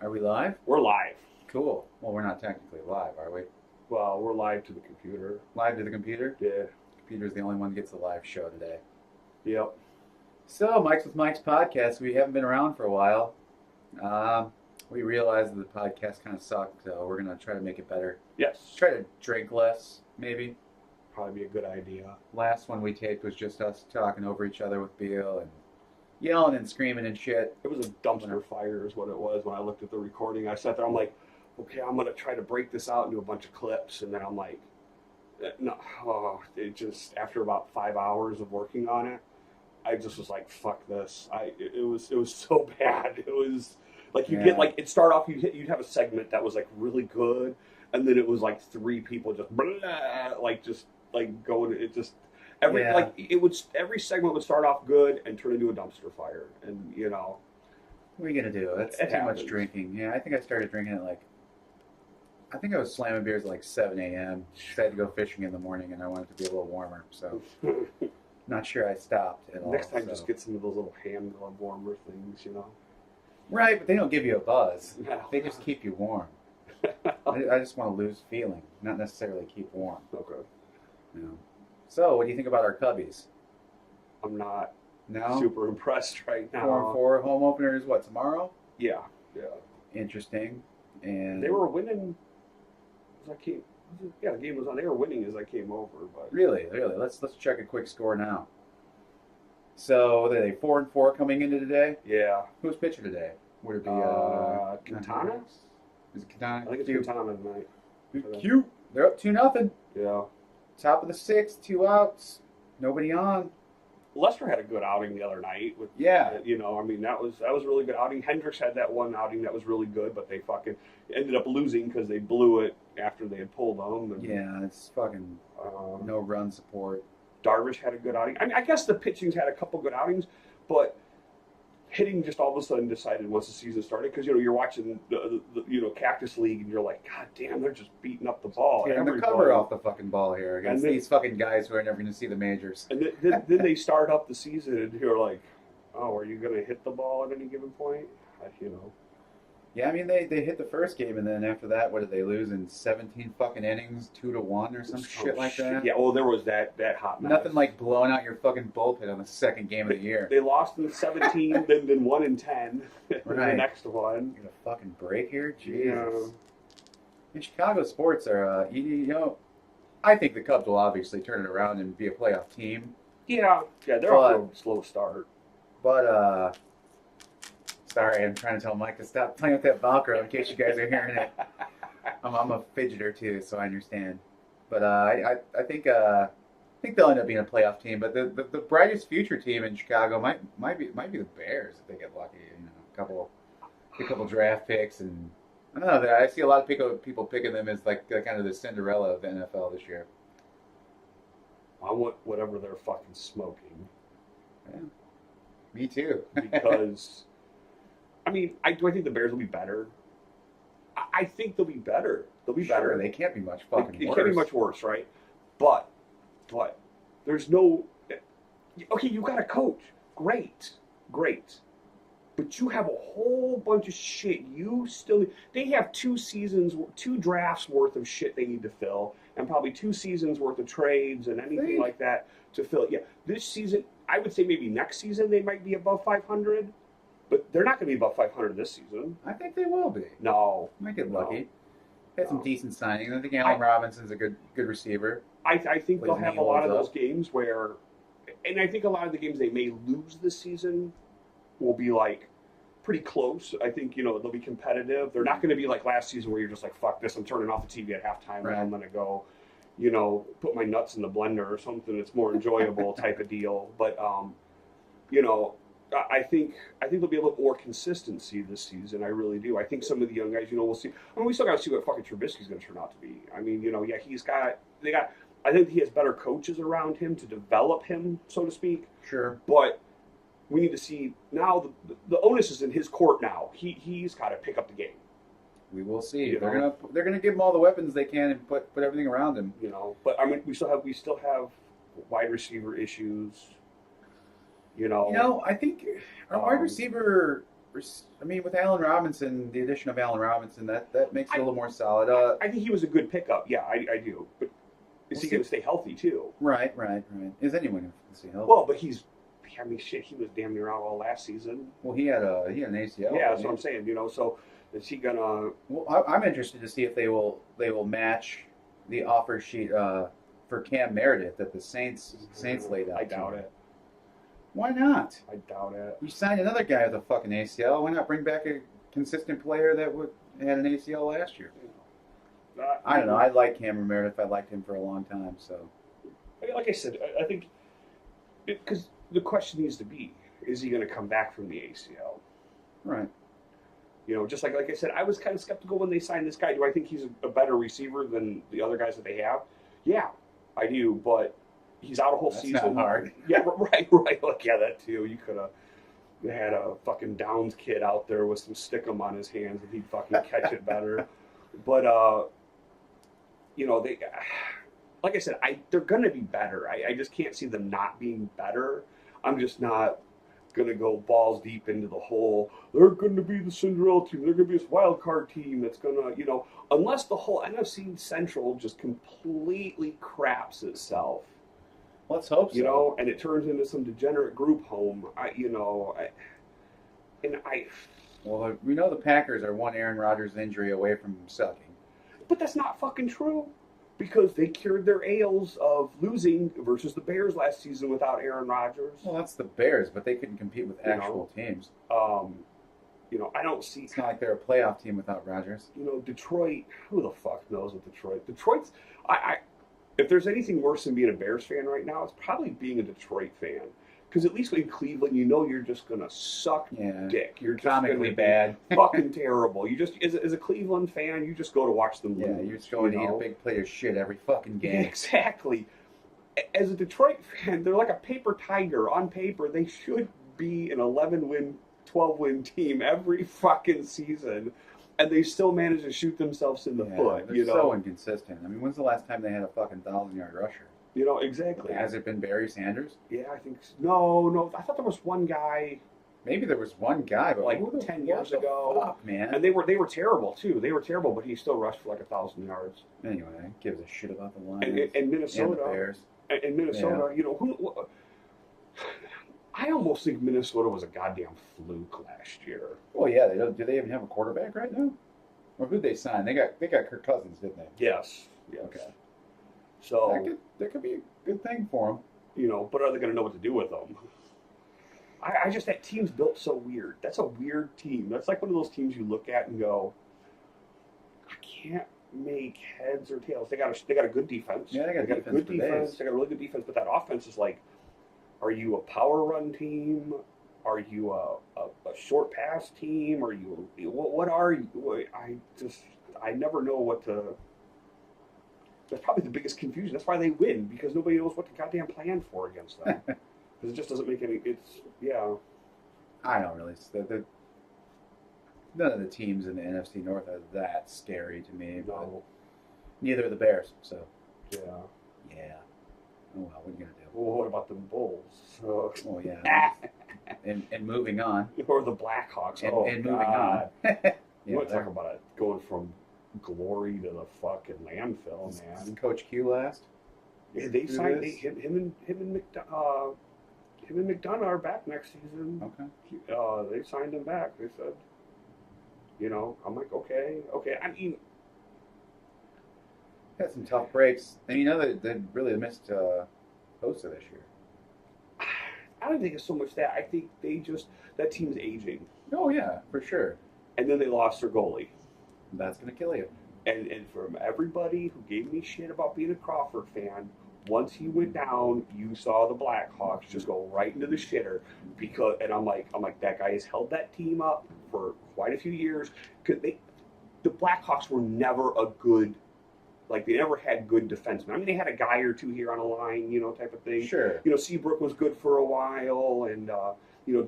Are we live? We're live. Cool. Well, we're not technically live, are we? Well, we're live to the computer. Live to the computer? Yeah. Computer's the only one that gets a live show today. Yep. So, Mike's with Mike's podcast. We haven't been around for a while. We realized that the podcast kind of sucked, so we're going to try to make it better. Yes. Try to drink less, maybe. Probably be a good idea. Last one we taped was just us talking over each other with Beal and yelling and screaming and shit. It was a dumpster fire is what it was when I looked at the recording. I sat there, I'm like, okay, I'm going to try to break this out into a bunch of clips. And then I'm like, no. It just, after about 5 hours of working on it, I just was like, fuck this. It was so bad. It was like you get like, it started off, you'd have a segment that was like really good. And then it was like three people just, going, it just, every segment would start off good and turn into a dumpster fire. And, you know. What are you going to do? That's too much drinking. Yeah, I think I started drinking at I think I was slamming beers at like 7 a.m. I had to go fishing in the morning and I wanted to be a little warmer. So, not sure I stopped at all. Next time, just get some of those little hand glove warmer things, you know. Right, but they don't give you a buzz. No. They just keep you warm. I just want to lose feeling, not necessarily keep warm. Okay. You know. So, what do you think about our Cubbies? I'm not No? super impressed right now. 4-4 home openers, what, tomorrow? Yeah. Interesting. And They were winning as I came. Yeah, the game was on. They were winning as I came over, but Really. Let's check a quick score now. So, are they 4-4 coming into today? yeah. Who's pitching today? Would it be Quintana? Is it Quintana? I think it's Quintana tonight. Cute. They're up 2-0. Yeah. Top of the sixth, 2 outs, nobody on. Lester had a good outing the other night. You know, I mean that was a really good outing. Hendricks had that one outing that was really good, but they fucking ended up losing because they blew it after they had pulled them. And, yeah, it's fucking no run support. Darvish had a good outing. I mean, I guess the pitching's had a couple good outings, but hitting just all of a sudden decided once the season started because you're watching the Cactus League and you're like, God damn, they're just beating up the ball. Yeah, and the cover off the fucking ball here against these fucking guys who are never going to see the majors. And then they start up the season and you're like, oh, are you going to hit the ball at any given point? You know. Yeah, I mean they hit the first game and then after that, what did they lose in 17 fucking innings, 2-1 or some shit like that? Yeah, well there was that hot mess. Nothing like blowing out your fucking bullpen on the second game of the year. They lost in 17, then won in 10. Right. The next one. Get a fucking break here, Jesus. Yeah. In Chicago sports are I think the Cubs will obviously turn it around and be a playoff team. Yeah, they're off to a slow start. But sorry, I'm trying to tell Mike to stop playing with that Velcro in case you guys are hearing it. I'm a fidgeter too, so I understand. But I think they'll end up being a playoff team. But the brightest future team in Chicago might be the Bears if they get lucky. You know, a couple draft picks, and I don't know. I see a lot of people picking them as like kind of the Cinderella of the NFL this year. I want whatever they're fucking smoking. Yeah, me too. Because. I mean, do I think the Bears will be better? I think they'll be better. They'll be better. They can't be much fucking worse. It can't be much worse, right? But there's no. Okay, you got a coach. Great. But you have a whole bunch of shit. They have 2 drafts worth of shit they need to fill, and probably 2 seasons worth of trades and anything like that to fill it. Yeah, this season, I would say maybe next season they might be above 500. But they're not going to be above 500 this season. I think they will be. No. Might get lucky. Had some decent signings. I think Allen Robinson's a good receiver. I think they'll have a lot of those games where, and I think a lot of the games they may lose this season will be like pretty close. I think they'll be competitive. They're not going to be like last season where you're just like, fuck this, I'm turning off the TV at halftime and I'm going to go, put my nuts in the blender or something that's more enjoyable type of deal. But I think there'll be a little more consistency this season. I really do. I think some of the young guys, we'll see. I mean, we still got to see what fucking Trubisky's going to turn out to be. I mean, I think he has better coaches around him to develop him, so to speak. Sure. But we need to see now. The onus is in his court now. He's got to pick up the game. We will see. They're gonna give him all the weapons they can and put everything around him. But I mean, we still have wide receiver issues. I think our wide receiver I mean, with Allen Robinson, the addition of Allen Robinson, that makes it a little more solid. I think he was a good pickup. Yeah, I do. But is he going to stay healthy too? Right. Is anyone going to stay healthy? Well, but I mean, shit, he was damn near out all last season. Well, he had an ACL. Yeah, that's what I'm saying. So is he gonna? Well, I'm interested to see if they will match the offer sheet for Cam Meredith that the Saints laid out. I doubt it. Why not? I doubt it. You signed another guy with a fucking ACL. Why not bring back a consistent player that had an ACL last year? I don't know. I like Cameron Meredith. I liked him for a long time. So, like I said, I think because the question needs to be: is he going to come back from the ACL? Right. Just like I said, I was kind of skeptical when they signed this guy. Do I think he's a better receiver than the other guys that they have? Yeah, I do. But he's out a whole season. That's not hard. Yeah, right. Look, yeah, that too. You could have had a fucking Downs kid out there with some stickum on his hands and he'd fucking catch it better. But they, like I said, they're gonna be better. I just can't see them not being better. I'm just not gonna go balls deep into the whole. They're gonna be the Cinderella team. They're gonna be this wild card team that's gonna, unless the whole NFC Central just completely craps itself. Let's hope so. And it turns into some degenerate group home. Well, we know the Packers are one Aaron Rodgers injury away from sucking. But that's not fucking true. Because they cured their ails of losing versus the Bears last season without Aaron Rodgers. Well, that's the Bears, but they couldn't compete with actual teams. I don't see. It's not like they're a playoff team without Rodgers. Detroit. Who the fuck knows with Detroit? Detroit's. If there's anything worse than being a Bears fan right now, it's probably being a Detroit fan. Because at least in Cleveland, you're just gonna suck dick. You're just comically bad, fucking terrible. You just, as a Cleveland fan, you just go to watch them lose. Yeah, you're just going to eat a big plate of shit every fucking game. Exactly. As a Detroit fan, they're like a paper tiger. On paper, they should be an 11-win, 12-win team every fucking season, and they still manage to shoot themselves in the foot. They're so inconsistent. I mean, when's the last time they had a fucking 1,000-yard rusher? Exactly. Has it been Barry Sanders? Yeah, I think so. No. I thought there was one guy. Maybe there was one guy, but like 10 years ago. Fuck, man. And they were terrible too. They were terrible, but he still rushed for like 1,000 yards. Anyway, gives a shit about the Lions and Minnesota. And the Bears. And Minnesota, who? I almost think Minnesota was a goddamn fluke last year. Well, yeah. Do they even have a quarterback right now? Or who'd they sign? They got Kirk Cousins, didn't they? Yes. Okay. So that could be a good thing for them. But are they going to know what to do with them? I just, that team's built so weird. That's a weird team. That's like one of those teams you look at and go, I can't make heads or tails. They got a good defense. Yeah, they got a good defense. They got a really good defense, but that offense is like, are you a power run team? Are you a short pass team? Are you what are you? I never know what to. That's probably the biggest confusion. That's why they win, because nobody knows what to goddamn plan for against them. Because it just doesn't make any. I don't really. None of the teams in the NFC North are that scary to me. No. But neither are the Bears. So. Yeah. Yeah. Oh well, what are you gonna do? Well, what about the Bulls? Oh yeah. and moving on. Or the Blackhawks. And moving on. You want to talk about it going from glory to the fucking landfill, man. Is Coach Q last? Yeah, they signed him and McDonough are back next season. Okay. They signed him back. They said, I'm like, okay. I mean, had some tough breaks. And they really missed Hosa this year. I don't think it's so much that. I think that team's aging. Oh yeah, for sure. And then they lost their goalie. That's gonna kill you. And from everybody who gave me shit about being a Crawford fan, once he went down, you saw the Blackhawks just go right into the shitter. And I'm like, that guy has held that team up for quite a few years. Because the Blackhawks were never a good, they never had good defensemen. I mean, they had a guy or two here on a line, type of thing. Sure. Seabrook was good for a while, and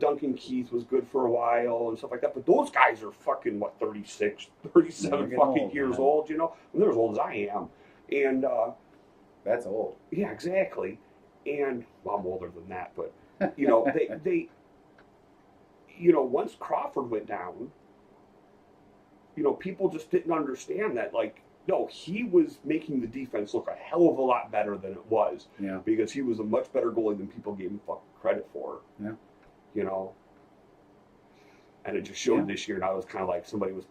Duncan Keith was good for a while and stuff like that. But those guys are fucking, 36, 37 fucking years old, And they're as old as I am. And that's old. Yeah, exactly. And I'm older than that, but once Crawford went down, people just didn't understand that. Like, no, he was making the defense look a hell of a lot better than it was. Yeah. Because he was a much better goalie than people gave him fucking credit for. Yeah. And it just showed this year, and I was kind of like, somebody was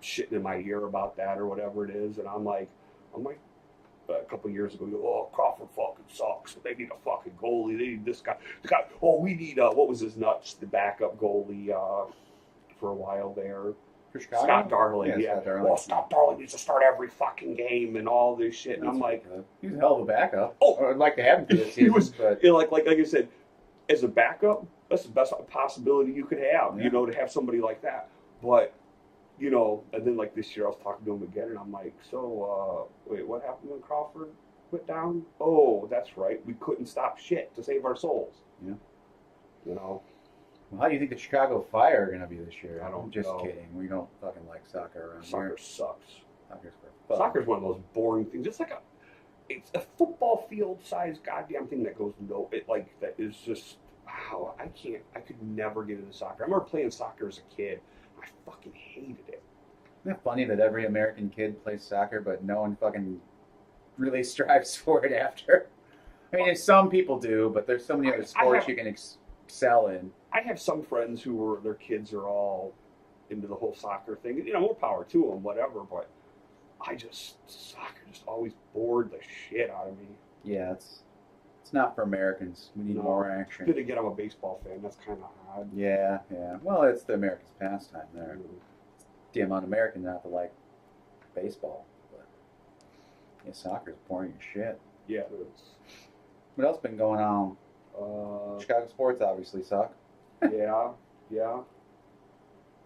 shitting in my ear about that or whatever it is, and I'm like, a couple of years ago, oh, Crawford fucking sucks. They need a fucking goalie. They need this guy. Oh, we need what was his nuts? The backup goalie for a while there. For Chicago? Scott Darling. Yeah. Scott Darling. Oh, Scott Darling needs to start every fucking game and all this shit. And I'm like, he was a hell of a backup. Oh, I'd like to have him for this season. But like I said, as a backup, that's the best possibility you could have. Yeah. To have somebody like that. But and then like this year I was talking to him again, and I'm like, so wait, what happened when Crawford went down? Oh, that's right, we couldn't stop shit to save our souls. Yeah. Well, how do you think the Chicago Fire are going to be this year? I'm just know. kidding. We don't fucking like soccer around Soccer here. sucks. Soccer's one of those boring things. It's a football field size goddamn thing that goes that is just wow. I could never get into soccer. I remember playing soccer as a kid. I fucking hated it. Isn't it funny that every American kid plays soccer, but no one fucking really strives for it after? I mean, some people do, but there's so many other sports you can excel in. I have some friends who their kids are all into the whole soccer thing. More power to them, whatever. But soccer just always bored the shit out of me. Yeah, it's not for Americans. We need more action. Then again, I'm a baseball fan. That's kind of odd. Yeah. Well, it's the Americans' pastime there. Damn un-American not to like baseball. But yeah, soccer's boring as shit. Yeah, it is. What else been going on? Chicago sports obviously suck. Yeah.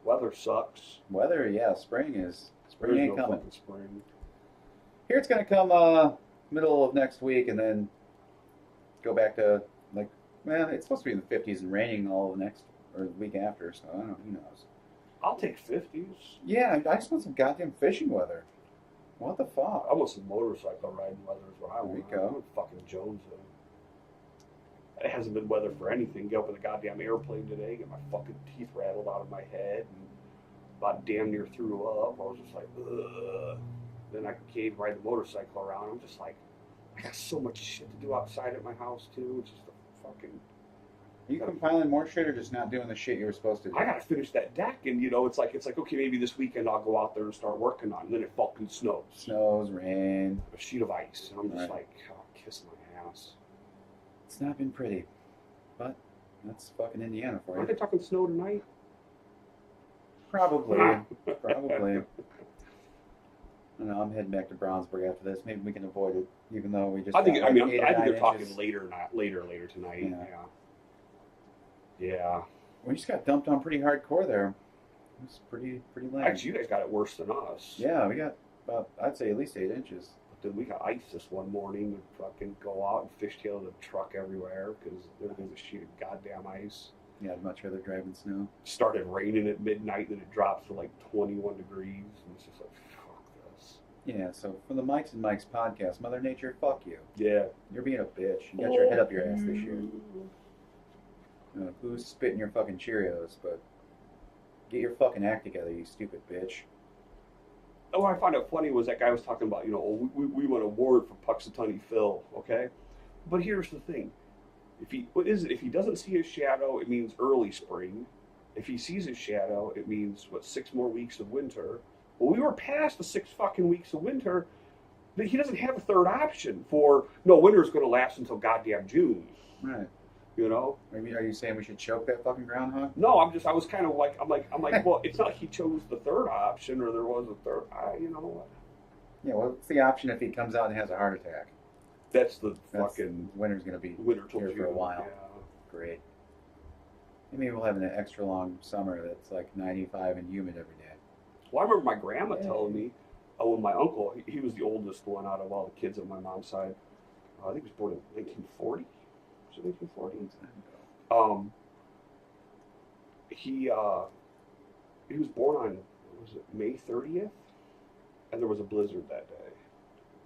Weather sucks. Weather, yeah. Spring ain't coming. Spring. Here it's gonna come middle of next week, and then go back to it's supposed to be in the 50s and raining all of the week after. So I don't know. Who knows? I'll take 50s. Yeah, I just want some goddamn fishing weather. What the fuck? I want some motorcycle riding weather is what I want. There you go. I want fucking Jones. It hasn't been weather for anything. Get up in a goddamn airplane today, get my fucking teeth rattled out of my head, and about damn near threw up. I was just like, ugh. Then I came ride the motorcycle around. I'm just like, I got so much shit to do outside at my house too. It's just a fucking. Are you compiling more shit or just not doing the shit you were supposed to do? I gotta finish that deck, and it's like okay, maybe this weekend I'll go out there and start working on it. And then it fucking snows. Snows, rain, a sheet of ice, and I'm just like, oh, kiss my ass. It's not been pretty, but that's fucking Indiana for you. Aren't they talking snow tonight? Probably. I know, I'm heading back to Brownsburg after this. Maybe we can avoid it, even though we just. I think they're talking inches. later tonight. Yeah. We just got dumped on pretty hardcore there. It was pretty lame. Actually, you guys got it worse than us. Yeah, we got about, I'd say at least 8 inches. But then we got ice this one morning. We fucking go out and fishtail the truck everywhere because everything's a sheet of goddamn ice. Yeah, I'd much rather drive in snow. Started raining at midnight, then it drops to like 21 degrees, and it's just like, fuck this. Yeah, so for the Mikes and Mikes podcast, Mother Nature, fuck you. Yeah. You're being a bitch. You got your head up your ass this year. Who's spitting your fucking Cheerios, but get your fucking act together, you stupid bitch. And what I found out funny was that guy was talking about, we won an award for Puxatawny Phil, okay? But here's the thing. If he doesn't see his shadow, it means early spring. If he sees his shadow, it means, 6 more weeks of winter. Well, we were past the 6 fucking weeks of winter, but he doesn't have a third option winter's going to last until goddamn June. Right. Are you saying we should choke that fucking groundhog? No, I was kind of like, I'm like, well, it's not like he chose the third option or there was a third, what? Yeah, what's the option if he comes out and has a heart attack? That's fucking... Winter's going to be winter here for a while. Yeah. Great. Maybe we'll have an extra long summer that's like 95 and humid every day. Well, I remember my grandma telling me, when my uncle, he was the oldest one out of all the kids on my mom's side. I think he was born in 1940. Was it 1940? He was born on, May 30th? And there was a blizzard that day.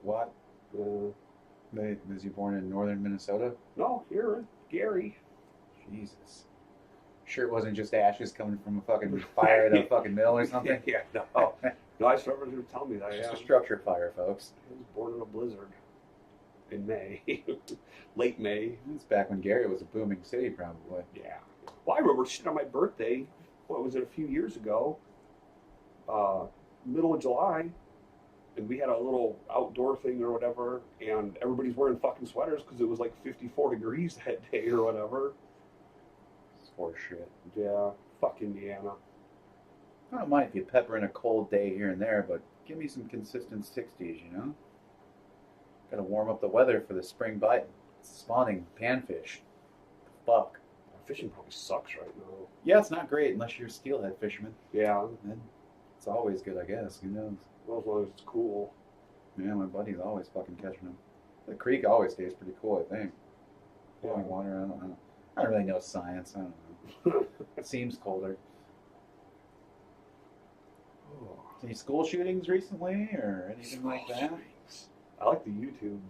What? Was he born in northern Minnesota? No, here in Gary. Jesus. Sure, it wasn't just ashes coming from a fucking fire at a fucking mill or something. Yeah, no. No, I just remember you telling me that. It's Yeah. just a structure fire, folks. I was born in a blizzard in May, late May. It's back when Gary was a booming city, probably. Yeah. Well, I remember shit on my birthday. What was it? A few years ago. Middle of July, and we had a little outdoor thing or whatever, and everybody's wearing fucking sweaters because it was like 54 degrees that day or whatever. It's horse shit. Yeah, fuck Indiana. I don't mind if you pepper in a cold day here and there, but give me some consistent 60s, you know? Gotta warm up the weather for the spring bite. Spawning panfish. Fuck. Fishing probably sucks right now. Yeah, it's not great unless you're a steelhead fisherman. Yeah. Then it's always good, I guess. Who knows? Well, as long as it's cool. Yeah, my buddy's always fucking catching them. The creek always stays pretty cool, I think. Flowing water, I don't know. I don't really know science. I don't know. It seems colder. Any school shootings recently or anything like that? I like the YouTube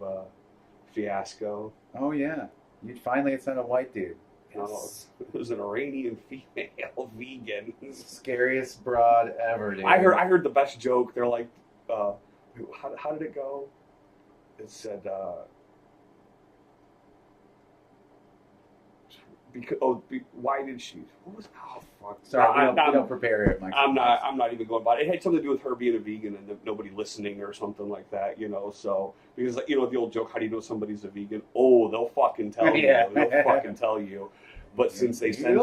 fiasco. Oh, yeah. You finally had sent a white dude. Yes. It was an Iranian female vegan. Scariest broad ever, dude. I heard the best joke. They're like, how did it go? It said, why did she? What was? Oh fuck! Sorry, we don't prepare it. I'm not even going about it. It had something to do with her being a vegan and nobody listening or something like that, you know. So because the old joke, how do you know somebody's a vegan? Oh, they'll fucking tell you. They'll fucking tell you. But since they censored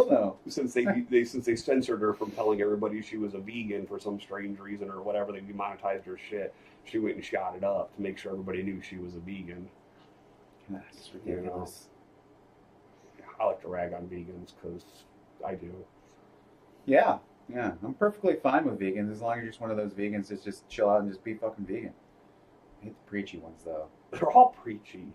her from telling everybody she was a vegan for some strange reason or whatever, they demonetized her shit. She went and shot it up to make sure everybody knew she was a vegan. That's ridiculous. You know? I like to rag on vegans because I do. Yeah, I'm perfectly fine with vegans as long as you're just one of those vegans that just chill out and just be fucking vegan. I hate the preachy ones though. They're all preachy.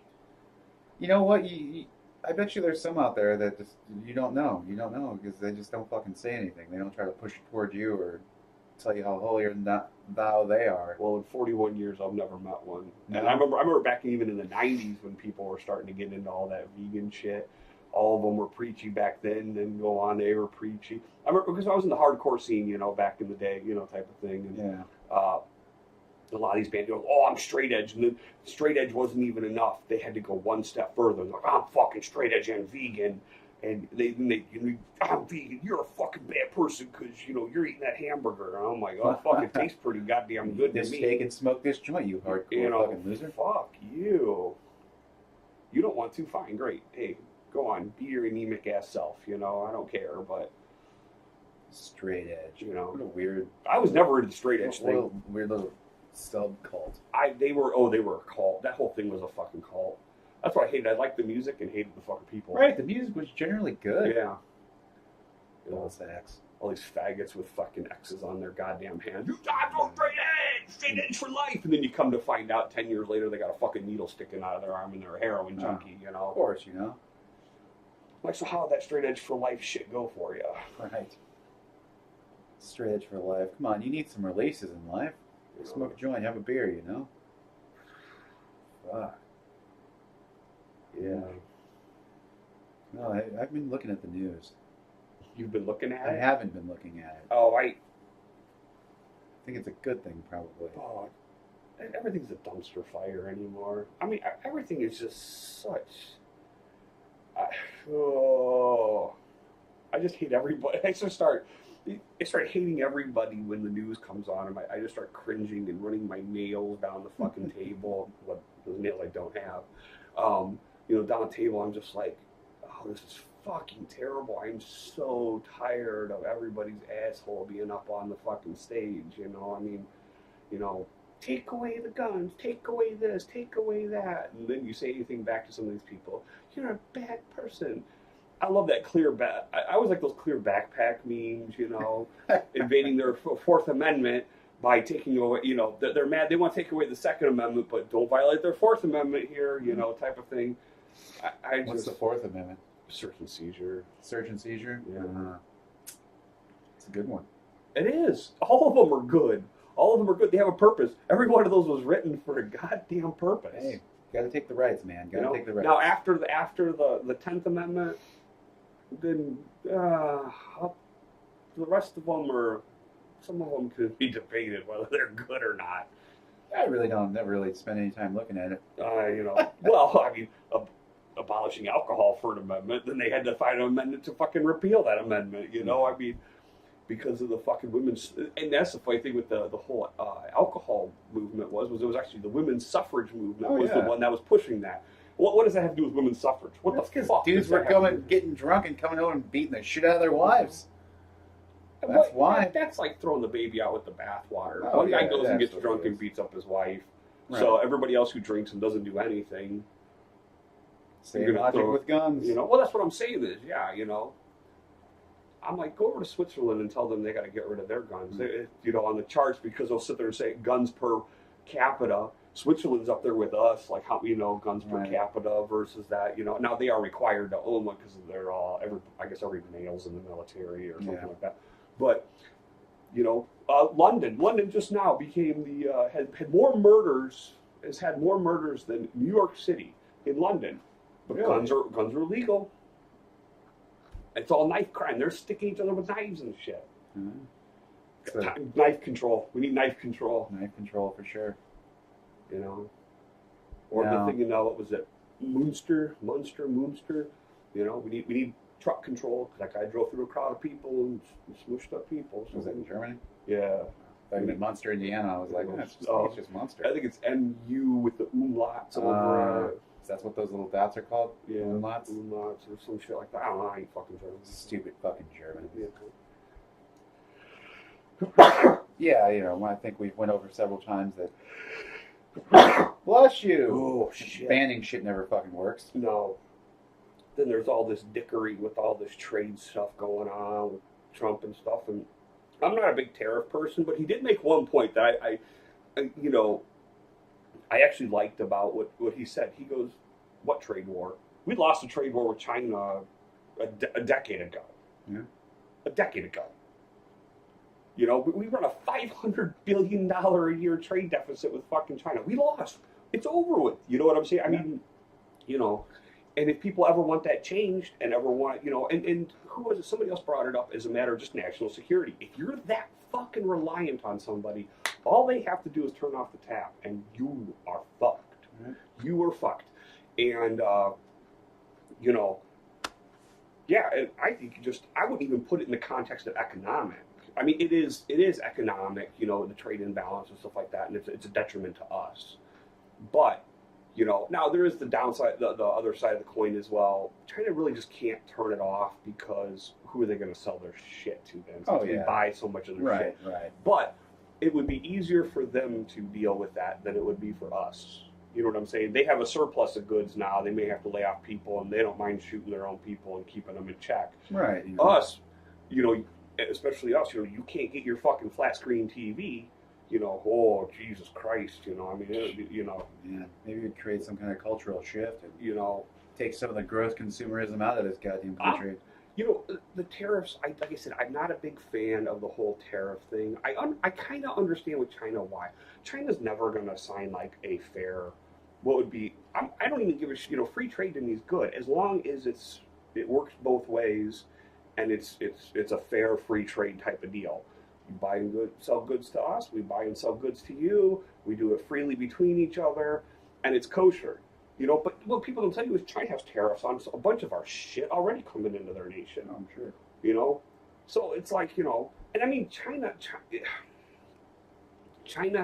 You know what? I bet you there's some out there that just you don't know. You don't know because they just don't fucking say anything. They don't try to push it toward you or tell you how holier than thou they are. Well, in 41 years, I've never met one. No. And I remember back even in the 90s when people were starting to get into all that vegan shit. All of them were preachy back then, and go on, they were preachy. I remember because I was in the hardcore scene, you know, back in the day, you know, type of thing. And, yeah. A lot of these bands go, oh, I'm straight edge. And then straight edge wasn't even enough. They had to go one step further. They're like, I'm fucking straight edge and vegan. And I'm vegan. You're a fucking bad person because, you know, you're eating that hamburger. And I'm like, oh, fuck, it tastes pretty goddamn good to this me. steak and smoke this joint, you hardcore fucking loser. Fuck you. You don't want to? Fine, great. Hey, go on, be your anemic ass self, you know, I don't care, but straight edge, you know, what a weird. I was never into the straight edge thing. Weird little sub cult. They were a cult. That whole thing was a fucking cult. That's what I hated. I liked the music and hated the fucking people. Right, the music was generally good. Yeah. All sex. All these faggots with fucking X's on their goddamn hands. You died from straight edge for life. And then you come to find out 10 years later they got a fucking needle sticking out of their arm and they're a heroin junkie, you know. Of course, you know. Like, so how did that straight edge for life shit go for you? Right. Straight edge for life. Come on, you need some releases in life. Smoke a joint, have a beer, you know? Fuck. Yeah. No, I've been looking at the news. You've been looking at it? I haven't been looking at it. Oh, I think it's a good thing, probably. Oh, everything's a dumpster fire anymore. I mean, everything is just such... I just hate everybody. I start hating everybody when the news comes on, and I just start cringing and running my nails down the fucking table. What those nails I don't have, you know, down the table. I'm just like, oh, this is fucking terrible. I'm so tired of everybody's asshole being up on the fucking stage. You know, I mean, you know, take away the guns, take away this, take away that, and then you say anything back to some of these people, you're a bad person. I love that clear back. I always like those clear backpack memes, you know, invading their Fourth Amendment by taking away, you know, they're mad. They want to take away the Second Amendment, but don't violate their Fourth Amendment here, you know, type of thing. What's the Fourth Amendment? Search and seizure. Search and seizure? Yeah. It's a good one. It is. All of them are good. All of them are good. They have a purpose. Every one of those was written for a goddamn purpose. Hey, got to take the rights, man. Got to take the rights. Now, after the 10th Amendment, then the rest of them are. Some of them could be debated whether they're good or not. I really don't never really spend any time looking at it. Well, I mean, abolishing alcohol for an amendment, then they had to find an amendment to fucking repeal that amendment. I mean, because of the fucking women's, and that's the funny thing with the whole alcohol movement was it was actually the women's suffrage movement the one that was pushing that. What does that have to do with women's suffrage? What the fuck? Dudes were getting drunk and coming home and beating the shit out of their wives. That's why. That's like throwing the baby out with the bathwater. Oh, One guy yeah, goes and that's gets drunk and beats up his wife. Right. So everybody else who drinks and doesn't do anything. Same logic with guns. Well, that's what I'm saying is, I'm like, go over to Switzerland and tell them they got to get rid of their guns. On the charts, because they'll sit there and say guns per capita. Switzerland's up there with us, like how guns per capita versus that. Now they are required to own one because they're all every male's in the military or something like that. But London just now became the had more murders than New York City in London. But really? guns are illegal. It's all knife crime. They're sticking each other with knives and shit. Mm-hmm. Knife control. We need knife control. Knife control for sure. Or the thing what was it? Munster. We need truck control. That guy drove through a crowd of people and smushed up people. Was that in Germany? Yeah. I mean, Munster, Indiana. I was like, it's just Munster. I think it's MU with the umlauts over. That's what those little dots are called? Yeah. Umlauts or some shit like that. I don't know. I ain't fucking German. Stupid fucking German. Yeah. I think we went over several times that. Bless you. Oh shit. Banning shit never fucking works. No. Then there's all this dickery with all this trade stuff going on with Trump and stuff, and I'm not a big tariff person, but he did make one point that I actually liked about what he said. He goes, "What trade war? We lost a trade war with China a decade ago. Yeah. A decade ago. We run a $500 billion a year trade deficit with fucking China. We lost. It's over with. You know what I'm saying? I mean, and if people ever want that changed and ever want, and who was it? Somebody else brought it up as a matter of just national security. If you're that fucking reliant on somebody, all they have to do is turn off the tap, and you are fucked. Right. You are fucked. And, I think I wouldn't even put it in the context of economic. I mean, it is economic, the trade imbalance and stuff like that, and it's a detriment to us. But, now there is the downside, the other side of the coin as well. China really just can't turn it off because who are they going to sell their shit to then? Since we buy so much of their shit. Right. But it would be easier for them to deal with that than it would be for us. You know what I'm saying? They have a surplus of goods now. They may have to lay off people, and they don't mind shooting their own people and keeping them in check. Right. Us, especially us, you can't get your fucking flat screen TV. Oh Jesus Christ, I mean, Yeah, maybe we'd create some kind of cultural shift and take some of the gross consumerism out of this goddamn country. The tariffs. Like I said, I'm not a big fan of the whole tariff thing. I kind of understand with China why. China's never going to sign like a fair. What would be? I don't even give a shit. Free trade to me is good as long as it works both ways, and it's a fair free trade type of deal. You buy and sell goods to us. We buy and sell goods to you. We do it freely between each other, and it's kosher. But what people don't tell you is China has tariffs on a bunch of our shit already coming into their nation. I'm sure. So it's like, and I mean, China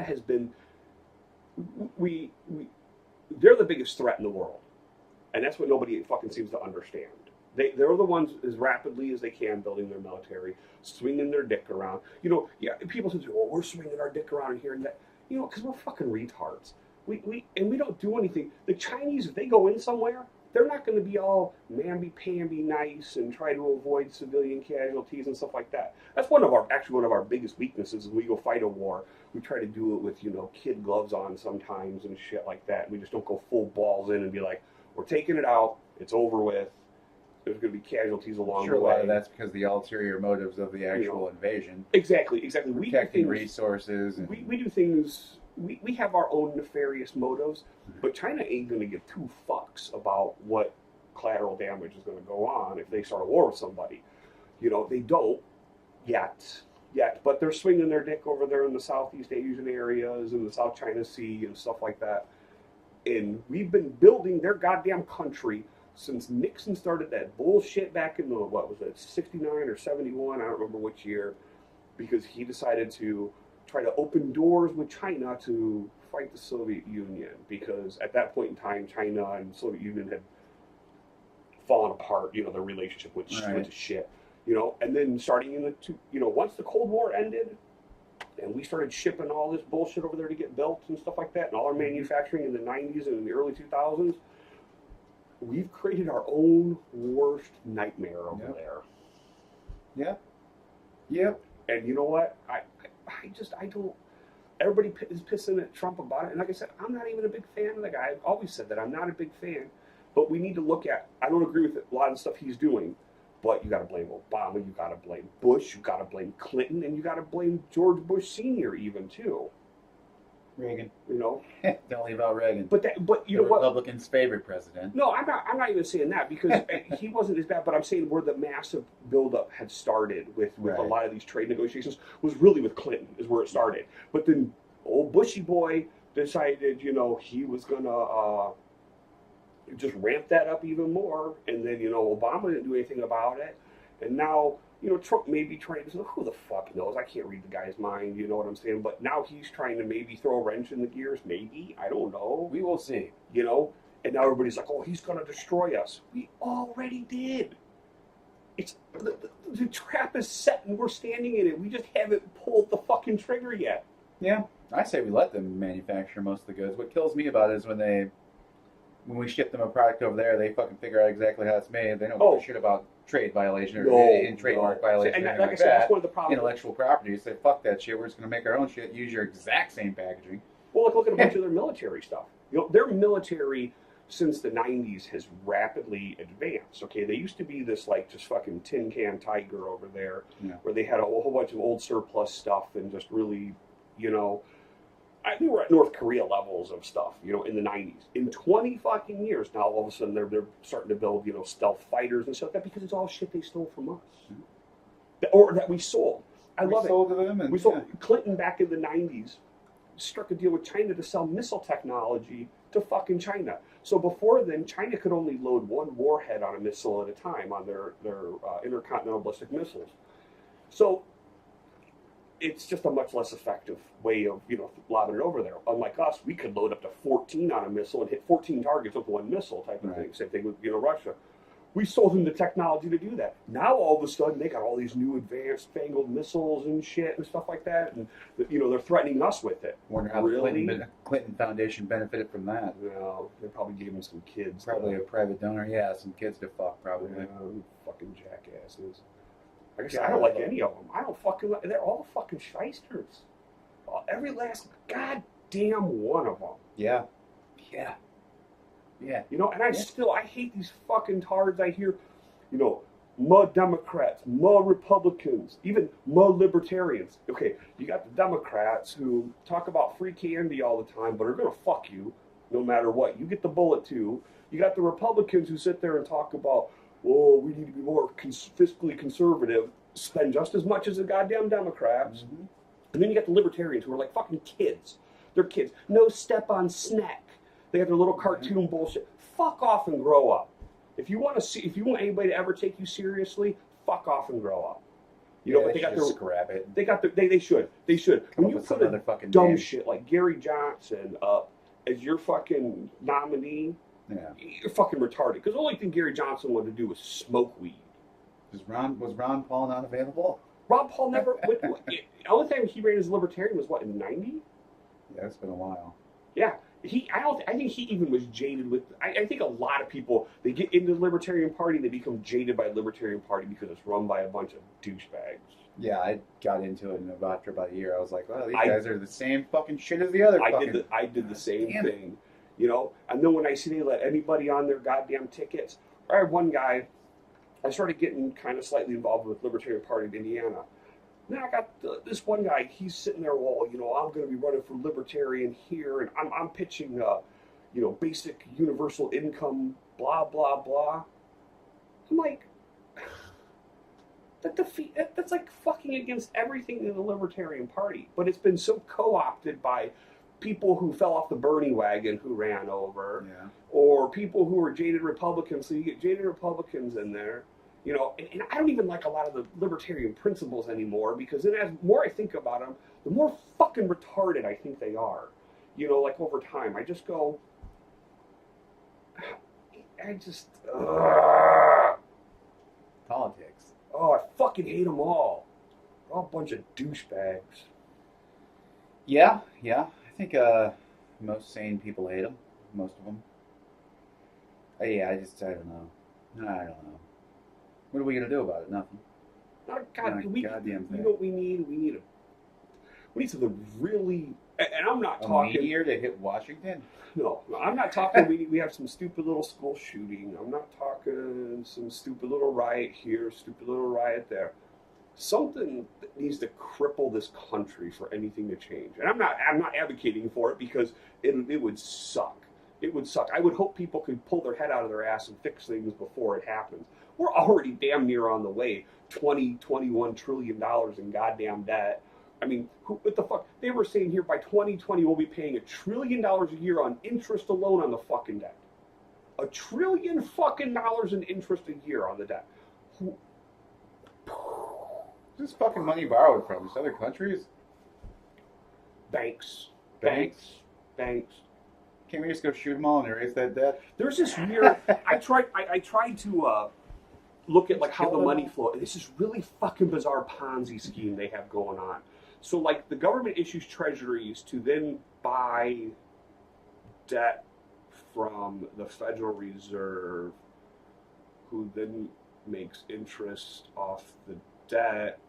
has been, they're the biggest threat in the world. And that's what nobody fucking seems to understand. They're the ones as rapidly as they can building their military, swinging their dick around. People say, well, we're swinging our dick around here and that. Because we're fucking retards. We don't do anything. The Chinese, if they go in somewhere, they're not going to be all mamby-pamby nice and try to avoid civilian casualties and stuff like that. That's one of our biggest weaknesses. Is we go fight a war, we try to do it with kid gloves on sometimes and shit like that. We just don't go full balls in and be like, we're taking it out. It's over with. There's going to be casualties along the way. A lot of that's because the ulterior motives of the actual invasion. Exactly. Protecting resources. And we do things. We have our own nefarious motives, but China ain't going to give two fucks about collateral damage is going to go on if they start a war with somebody. You know, they don't yet, but they're swinging their dick over there in the Southeast Asian areas and the South China Sea and stuff like that. And we've been building their goddamn country since Nixon started that bullshit back in the, what was it, 69 or 71, I don't remember which year, because he decided to try to open doors with China to fight the Soviet Union, because at that point in time, China and the Soviet Union had fallen apart, you know, their relationship went to shit, you know, and then starting in once the Cold War ended, and we started shipping all this bullshit over there to get built and stuff like that, and all our manufacturing in the 90s and in the early 2000s, we've created our own worst nightmare over there. Yep. And you know what? I don't. Everybody is pissing at Trump about it, and like I said, I'm not even a big fan of the guy. I've always said that I'm not a big fan, but we need to look at. I don't agree with a lot of the stuff he's doing, but you got to blame Obama, you got to blame Bush, you got to blame Clinton, and you got to blame George Bush Sr. even too. Reagan. You know, don't leave out Reagan. But you know what? Republicans' favorite president. No, I'm not even saying that, because he wasn't as bad. But I'm saying where the massive buildup had started with a lot of these trade negotiations was really with Clinton, is where it started. But then old Bushy boy decided, you know, he was gonna just ramp that up even more, and then, you know, Obama didn't do anything about it, and now, you know, Trump may be trying to, who the fuck knows? I can't read the guy's mind, you know what I'm saying? But now he's trying to maybe throw a wrench in the gears, maybe. I don't know. We will see. You know? And now everybody's like, oh, he's going to destroy us. We already did. It's the trap is set and we're standing in it. We just haven't pulled the fucking trigger yet. Yeah. I say we let them manufacture most of the goods. What kills me about it is when we ship them a product over there, they fucking figure out exactly how it's made. They don't give a shit about trade violation or trademark violation. And like I said, that's one of the problems. Intellectual property. Say, fuck that shit. We're just going to make our own shit. Use your exact same packaging. Well, look at a bunch of their military stuff. You know, their military since the 90s has rapidly advanced. Okay, they used to be this like just fucking tin can tiger over there, where they had a whole bunch of old surplus stuff and just really, you know. I think we're at North Korea levels of stuff, you know, in the 90s. In 20 fucking years, now all of a sudden they're starting to build, you know, stealth fighters and stuff like that, because it's all shit they stole from us. Or that we sold. We sold to them. And, we sold. Clinton back in the 90s struck a deal with China to sell missile technology to fucking China. So before then, China could only load one warhead on a missile at a time on their intercontinental ballistic missiles. So it's just a much less effective way of, you know, lobbing it over there. Unlike us, we could load up to 14 on a missile and hit 14 targets with one missile type of thing. Same thing with, you know, Russia. We sold them the technology to do that. Now all of a sudden they got all these new advanced fangled missiles and shit and stuff like that, and you know, they're threatening us with it. Wonder how the Clinton Foundation benefited from that. Well, they probably gave them some kids. Probably a private donor. Yeah, some kids to fuck probably. Fucking jackasses. Like I said, I don't like any of them. I don't fucking like. They're all fucking shysters. Every last goddamn one of them. Yeah. You know, and I hate these fucking tards. I hear, you know, more Democrats, more Republicans, even more libertarians. Okay, you got the Democrats who talk about free candy all the time, but are gonna fuck you no matter what. You get the bullet too. You got the Republicans who sit there and talk about, oh, we need to be more fiscally conservative, spend just as much as the goddamn Democrats. Mm-hmm. And then you got the libertarians who are like fucking kids. They're kids. No step on snack. They have their little cartoon bullshit. Fuck off and grow up. If you want anybody to ever take you seriously, fuck off and grow up. You know, but they got their scrap it. They should. When you put a dumb shit like Gary Johnson up as your fucking nominee, you're fucking retarded. Because the only thing Gary Johnson wanted to do was smoke weed. Was Ron Paul not available? Ron Paul never. The only time he ran as a libertarian was what, in '90? Yeah, it's been a while. Yeah. I think he even was jaded with. I think a lot of people, they get into the Libertarian Party, they become jaded by the Libertarian Party because it's run by a bunch of douchebags. Yeah, I got into it after about a year. I was like, well, these guys are the same fucking shit as the other. I did the same thing, you know. And then when I see they let anybody on their goddamn tickets, I had one guy. I started getting kind of slightly involved with Libertarian Party of Indiana. Now I got this one guy. He's sitting there. Well, you know, I'm going to be running for libertarian here, and I'm pitching, you know, basic universal income blah, blah, blah. I'm like, that's like fucking against everything in the Libertarian Party. But it's been so co-opted by people who fell off the Bernie wagon who ran over, or people who are jaded Republicans. So you get jaded Republicans in there, you know. And I don't even like a lot of the libertarian principles anymore, because then as more I think about them, the more fucking retarded I think they are. You know, like over time, I just go, Politics. Oh, I fucking hate them all. They're all a bunch of douchebags. Yeah. I think most sane people hate them. Most of them. Yeah, I don't know. What are we gonna do about it? Nothing. Goddamn thing. You know what we need? We need something really. And I'm not talking. A meteor to hit Washington? No, I'm not talking. We have some stupid little school shooting. I'm not talking some stupid little riot here, stupid little riot there. Something that needs to cripple this country for anything to change. And I'm not advocating for it, because it would suck. It would suck. I would hope people could pull their head out of their ass and fix things before it happens. We're already damn near on the way. $21 trillion in goddamn debt. I mean, what the fuck? They were saying here by 2020 we'll be paying $1 trillion a year on interest alone on the fucking debt. $1 trillion fucking in interest a year on the debt. Who's this fucking money borrowed from? Just other countries? Banks. Can't we just go shoot them all and erase that debt? There's this weird. I tried to look at like how the money flow. This is really fucking bizarre Ponzi scheme they have going on. So like the government issues treasuries to then buy debt from the Federal Reserve, who then makes interest off the debt.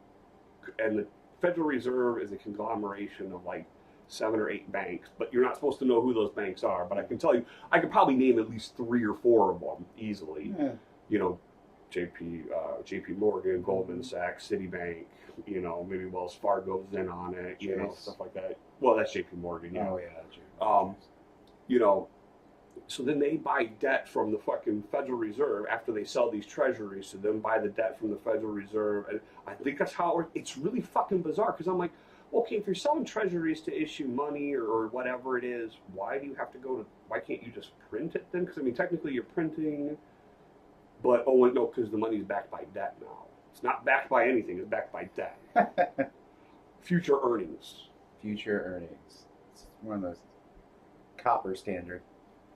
And the Federal Reserve is a conglomeration of like 7 or 8 banks, but you're not supposed to know who those banks are. But I can tell you, I could probably name at least 3 or 4 of them easily. Yeah. You know, JP Morgan, Goldman Sachs, Citibank, you know, maybe Wells Fargo's in on it, you know, stuff like that. Well, that's JP Morgan. Oh, yeah. You know, so then they buy debt from the fucking Federal Reserve after they sell these treasuries, so then buy the debt from the Federal Reserve. And I think that's how it works. It's really fucking bizarre, because I'm like, okay, if you're selling treasuries to issue money or whatever it is, why can't you just print it then? Because, I mean, technically you're printing, but, no, because the money's backed by debt now. It's not backed by anything, it's backed by debt. Future earnings. It's one of those copper standard.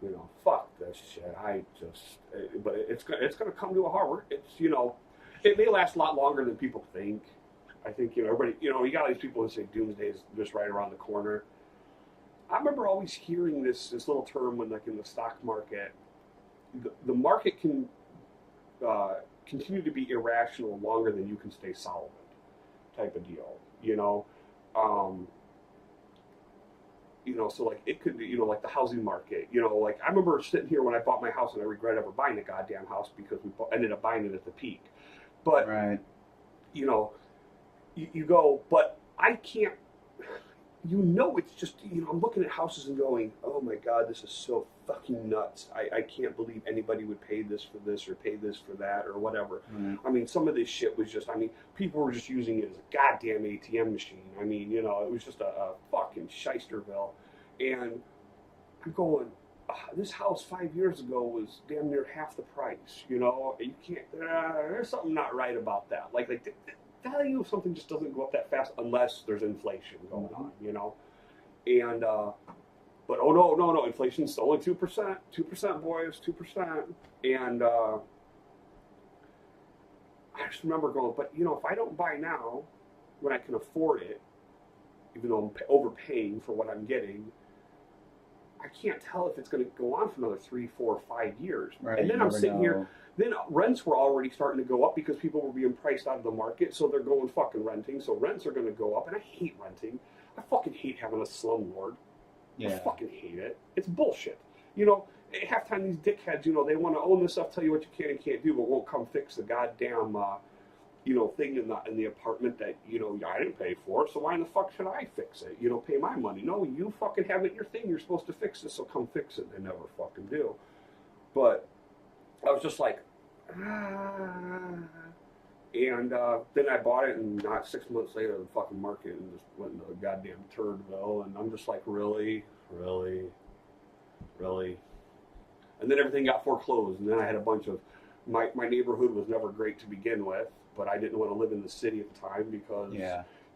You know, fuck this shit. But it's going to come to a hard work. It's, you know, it may last a lot longer than people think. I think, you know, everybody, you know, you got all these people who say doomsday is just right around the corner. I remember always hearing this little term when, like, in the stock market, the market can continue to be irrational longer than you can stay solvent, type of deal, you know. You know, so like it could be, you know, like the housing market, you know, like I remember sitting here when I bought my house and I regret ever buying a goddamn house because we ended up buying it at the peak. But, you know, you go, but I can't, you know, it's just, you know, I'm looking at houses and going, oh my God, this is so fucking nuts. I can't believe anybody would pay this for this or pay this for that or whatever. I mean, some of this shit was just, I mean, people were just using it as a goddamn ATM machine. I mean, you know, it was just a fucking shysterville. And I'm going, this house 5 years ago was damn near half the price, you know? You can't, there's something not right about that. Like the value of something just doesn't go up that fast unless there's inflation going on, you know? And, but oh no, inflation's only 2%, boys, 2%. And I just remember going, but you know, if I don't buy now, when I can afford it, even though I'm overpaying for what I'm getting, I can't tell if it's going to go on for another 3, 4, 5 years. Right, and then I'm sitting here. Then rents were already starting to go up because people were being priced out of the market, so they're going fucking renting. So rents are going to go up, and I hate renting. I fucking hate having a slumlord. Yeah. I fucking hate it. It's bullshit. You know, half time these dickheads, you know, they want to own this stuff, tell you what you can and can't do, but won't come fix the goddamn, you know, thing in the apartment that, you know, I didn't pay for, so why in the fuck should I fix it? You know, pay my money. No, you fucking have it in your thing. You're supposed to fix this, so come fix it. They never fucking do. But I was just like, ah. And then I bought it, and not 6 months later, the fucking market and just went into the goddamn turdville. And I'm just like, really, really, really. And then everything got foreclosed, and then I had a bunch of my neighborhood was never great to begin with, but I didn't want to live in the city at the time because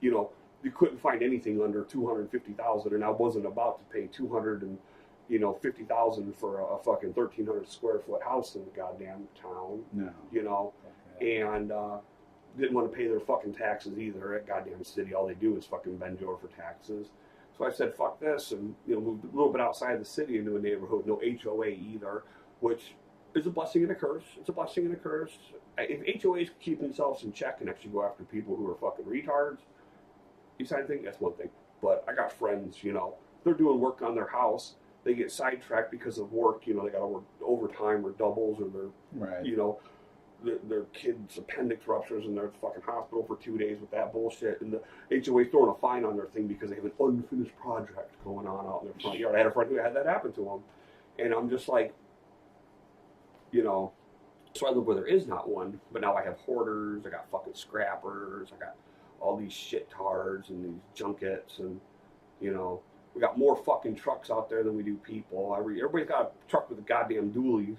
you know you couldn't find anything under 250,000, and I wasn't about to pay 250,000 for a fucking 1,300 square foot house in the goddamn town. No. You know, and didn't want to pay their fucking taxes either at goddamn city. All they do is fucking bend you over for taxes. So I said, fuck this, and moved a little bit outside the city into a neighborhood, no HOA either, which is a blessing and a curse. It's a blessing and a curse. If HOAs keep themselves in check and actually go after people who are fucking retards, you sign thing, that's one thing. But I got friends, they're doing work on their house. They get sidetracked because of work. They got to work overtime or doubles, or their kid's appendix ruptures and they're at the fucking hospital for 2 days with that bullshit. And the HOA's throwing a fine on their thing because they have an unfinished project going on out in their front yard. I had a friend who had that happen to him. And I'm just like, so I live where there is not one, but now I have hoarders, I got fucking scrappers, I got all these shit tards and these junkets, and, we got more fucking trucks out there than we do people. Everybody's got a truck with a goddamn dually,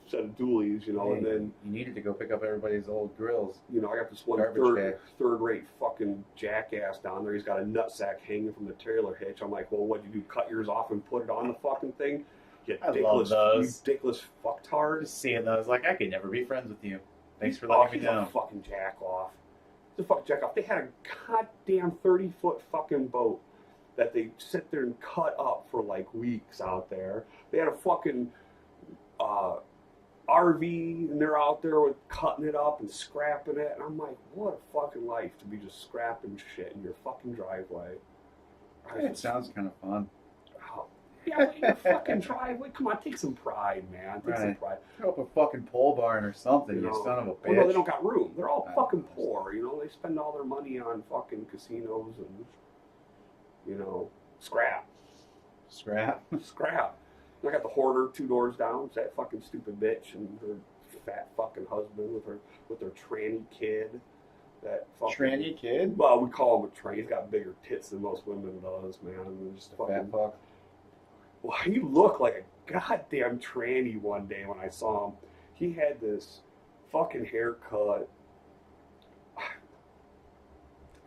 set of dualies, hey, and then... You needed to go pick up everybody's old grills. I got this one third-rate fucking jackass down there. He's got a nutsack hanging from the trailer hitch. I'm like, well, what'd you do, cut yours off and put it on the fucking thing? I love those. Ridiculous fucktard. Just seeing those, like, I could never be friends with you. Thanks for letting me know. He's a fucking jack off. He's a fucking jack off. They had a goddamn 30-foot fucking boat that they sit there and cut up for like weeks out there. They had a fucking RV, and they're out there with cutting it up and scrapping it. And I'm like, what a fucking life to be just scrapping shit in your fucking driveway. It sounds kind of fun. Oh, yeah, in your fucking driveway. Come on, take some pride, man. Take some pride. Throw up a fucking pole barn or something, you son of a bitch. Well, no, they don't got room. They're all fucking poor, They spend all their money on fucking casinos and, scrap. Scrap? Scrap. I got the hoarder 2 doors down. It's that fucking stupid bitch and her fat fucking husband with their tranny kid. That fucking tranny kid? Well, we call him a tranny. He's got bigger tits than most women does, man. And just fucking fat fuck. Well, he looked like a goddamn tranny one day when I saw him. He had this fucking haircut.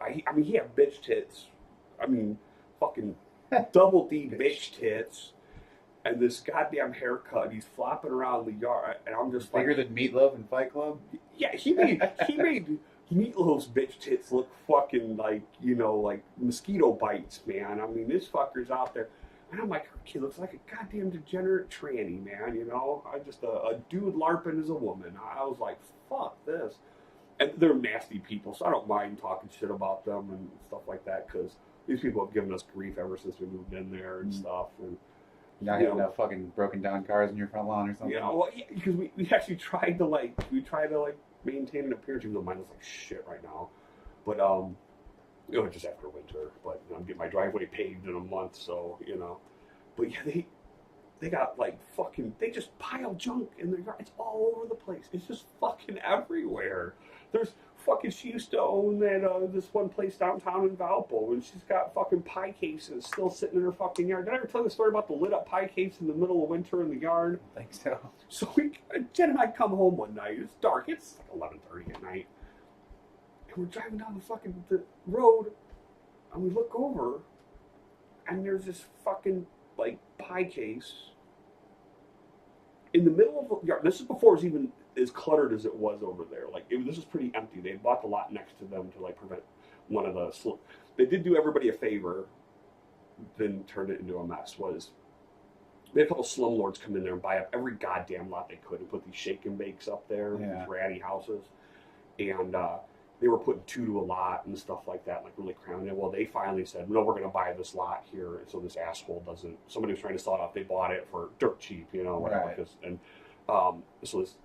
I mean, he had bitch tits. I mean, fucking double D bitch tits. And this goddamn haircut. He's flopping around the yard. And I'm just bigger than Meatloaf in Fight Club? Yeah, he made Meatloaf's bitch tits look fucking like, like mosquito bites, man. I mean, this fucker's out there. And I'm like, her kid looks like a goddamn degenerate tranny, man, I just, a dude LARPing as a woman. I was like, fuck this. And they're nasty people, so I don't mind talking shit about them and stuff like that, because these people have given us grief ever since we moved in there and stuff. And now you have enough fucking broken down cars in your front lawn or something? Well, yeah, because we actually tried to, maintain an appearance, even though mine looks like shit right now. But, it was just after winter, but I'm getting my driveway paved in a month, so, But yeah, they got they just pile junk in their yard. It's all over the place. It's just fucking everywhere. She used to own this one place downtown in Valpo, and she's got fucking pie cases still sitting in her fucking yard. Did I ever tell you the story about the lit up pie case in the middle of winter in the yard? I think so. So Jen and I come home one night. It's dark. It's like 11:30 at night. We're driving down the road, and we look over, and there's this fucking, pie case in the middle of the yard. This is before it was even as cluttered as it was over there. This was pretty empty. They bought the lot next to them to, prevent one of the... They did do everybody a favor, then turned it into a mess, they had a couple slumlords come in there and buy up every goddamn lot they could and put these shake and bakes up there, these ratty houses, and, they were putting 2 to a lot and stuff like that, really cramming it. Well, they finally said, no, we're going to buy this lot here. And so this asshole somebody was trying to sell it off. They bought it for dirt cheap, whatever. Right. And so this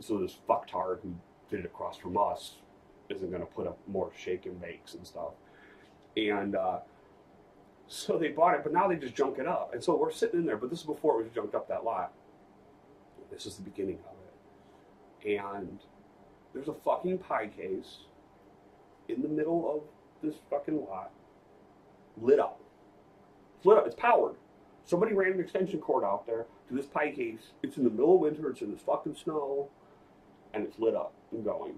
fucktard who did it across from us isn't going to put up more shake and bakes and stuff. And so they bought it, but now they just junk it up. And so we're sitting in there, but this is before it was junked up that lot. This is the beginning of it. and there's a fucking pie case in the middle of this fucking lot, lit up. It's lit up. It's powered. Somebody ran an extension cord out there to this pie case. It's in the middle of winter. It's in this fucking snow, and it's lit up and going.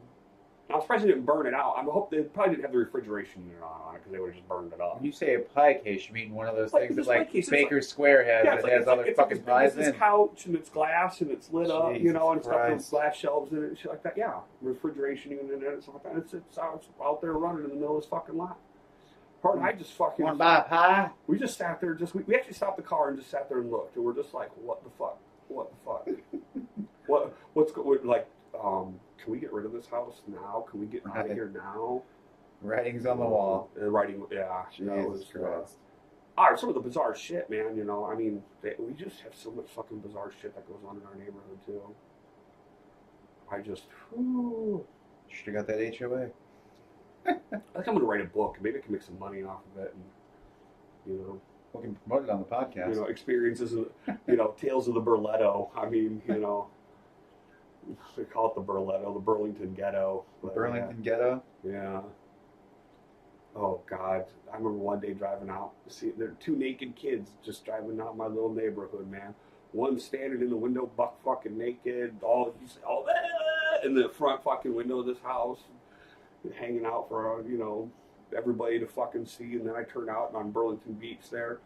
Now, I'm surprised they didn't burn it out. I hope they probably didn't have the refrigeration unit on it because they would have just burned it up. When you say a pie case, you mean one of those things that like case, Baker's Square has that has other fucking pies in? It's couch and it's glass and it's lit up, you know, and Jesus stuff with Christ. glass shelves in it and shit like that. Yeah, refrigeration unit in it and stuff like that. It's out there running in the middle of this fucking lot. Part and I just fucking. Want to buy a pie? We just sat there. We actually stopped the car and just sat there and looked, and we're just like, what the fuck? What the fuck? What's like? Can we get rid of this house now? Can we get out of here now? Writing's on the wall. Writing, yeah. Jesus Christ. Some of the bizarre shit, man. You know, I mean, we just have so much fucking bizarre shit that goes on in our neighborhood too. I just, Should have got that HOA. I think I'm gonna write a book. Maybe I can make some money off of it, and you know, We can promote it on the podcast. you know, experiences, you know, tales of the Burletto. I mean, you know, they call it the Burletto, the Burlington Ghetto. The Burlington Ghetto. Yeah. Oh God! I remember one day driving out. See, there are two naked kids just driving out my little neighborhood, man. One standing in the window, buck fucking naked, all in the front fucking window of this house, hanging out for you know everybody to fucking see. And then I turn out and on Burlington Beach there,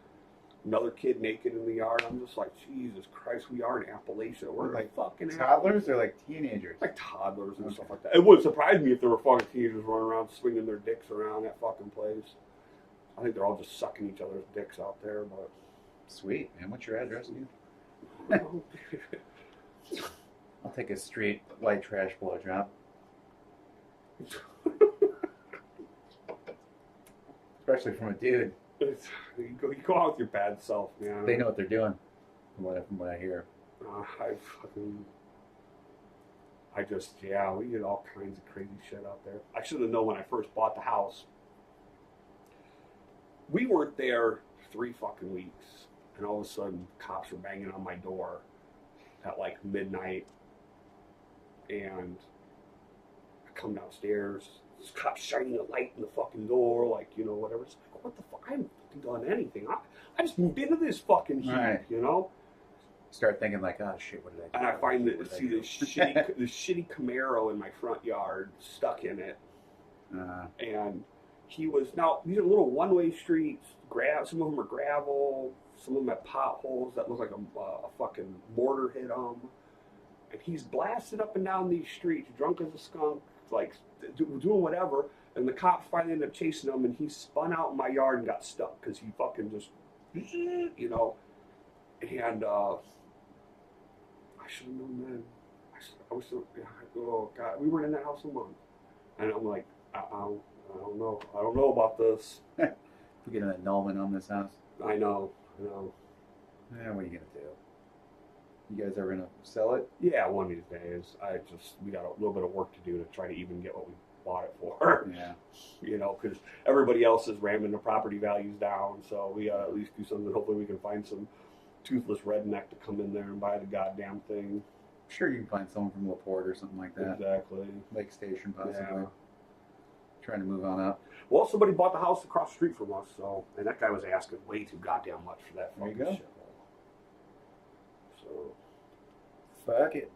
another kid naked in the yard. I'm just like, Jesus Christ, we are in Appalachia. We're like fucking toddlers or like teenagers? like toddlers and stuff like that. It wouldn't surprise me if there were fucking teenagers running around swinging their dicks around that fucking place. I think they're all just sucking each other's dicks out there, but Sweet, man. What's your address again? I'll take a straight white trash blowjob. Especially from a dude. You go out with your bad self, man. They know what they're doing, from what I hear. We get all kinds of crazy shit out there. I should have known when I first bought the house. We weren't there 3 fucking weeks, and all of a sudden, cops were banging on my door at like midnight, and I come downstairs. This cop's shining a light in the fucking door, like, you know, whatever. It's like, what the fuck? I haven't fucking done anything. I just moved into this fucking heat, Right. you know? Start thinking like, oh shit, what did I do? And I find What that, did I see, do? this shitty Camaro in my front yard, stuck in it. And he was, now, these are little one-way streets. Some of them are gravel. Some of them have potholes that look like a fucking mortar hit them. And he's blasting up and down these streets, drunk as a skunk, like doing whatever. And the cops finally ended up chasing him, and he spun out in my yard and got stuck because he fucking just, you know. And I should have known then. I was so, oh God, we were in that house a month, and I'm like, I don't know. I don't know about this. We get an annulment on this house. I know. What are you gonna do? You guys ever gonna sell it? Yeah, one of these days. We got a little bit of work to do to try to even get what we bought it for. Yeah. You know, because everybody else is ramming the property values down, so we gotta at least do something. Hopefully we can find some toothless redneck to come in there and buy the goddamn thing. I'm sure you can find someone from LaPorte or something like that. Exactly. Lake Station, possibly. Yeah. Trying to move on up. Well, somebody bought the house across the street from us, so, and that guy was asking way too goddamn much for that There you fucking go. shit. So, Fuck it.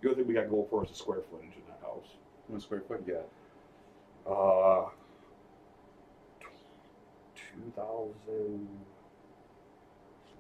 the other thing we got going for us is the square footage in that house. How much square foot you got? 2,000,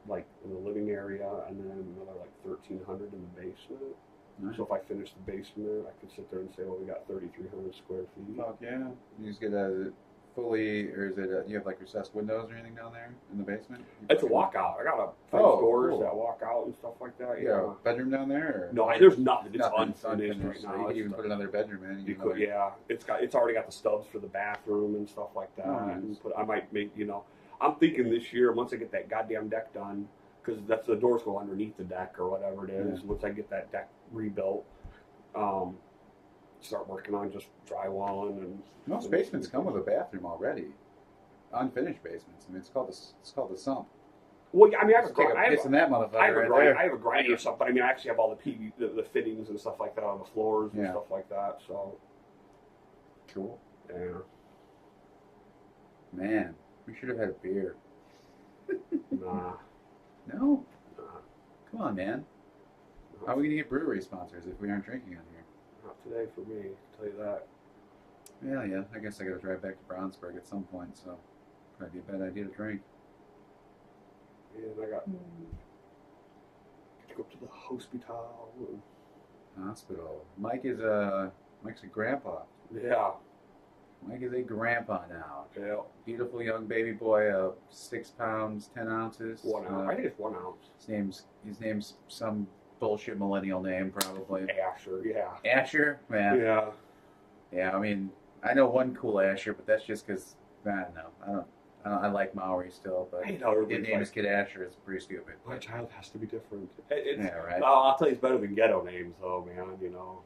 like in the living area, and then another like 1,300 in the basement. Nice. So if I finish the basement, I could sit there and say, well, we got 3,300 square feet. Fuck yeah. You just get a fully, or is it, you have like recessed windows or anything down there in the basement? It's a walkout. I got a French doors cool. that walk out and stuff like that. You got a bedroom down there? Or? No, there's nothing. It's Nothing. unfinished right So now. you could It's even put another bedroom in. You could, yeah. It's already got the stubs for the bathroom and stuff like that. Nice. And I might make, you know, I'm thinking this year, once I get that goddamn deck done, because that's the doors go underneath the deck or whatever it is. Yeah. Once I get that deck rebuilt, start working on just drywalling and. Most basements come with a bathroom already. Unfinished basements. I mean, it's called the sump. Well, yeah, I mean, I have a Just take grind. a piss in that motherfucker right there. I have a grinder or something, but I mean, I actually have all the fittings and stuff like that on the floors and stuff like that. So cool. Yeah. Man, we should have had a beer. Nah. No? Nah. Come on, man. How are we going to get brewery sponsors if we aren't drinking on here? Not today for me, I can tell you that. Yeah. I guess I got to drive back to Brownsburg at some point, so probably be a bad idea to drink. And I got to go up to the hospital. Hospital. Mike's a grandpa. Yeah. Mike is a grandpa now. Yeah. Beautiful young baby boy, 6 pounds, 10 ounces. 1 ounce. I think it's 1 ounce. His name's some bullshit millennial name, probably. Asher, yeah. Asher? Man. Yeah. Yeah, I mean, I know one cool Asher, but that's just because, I don't know. I like Maori still, but name his kid Asher is pretty stupid. My child has to be different. Yeah, right. I'll tell you, it's better than ghetto names, though, man, you know.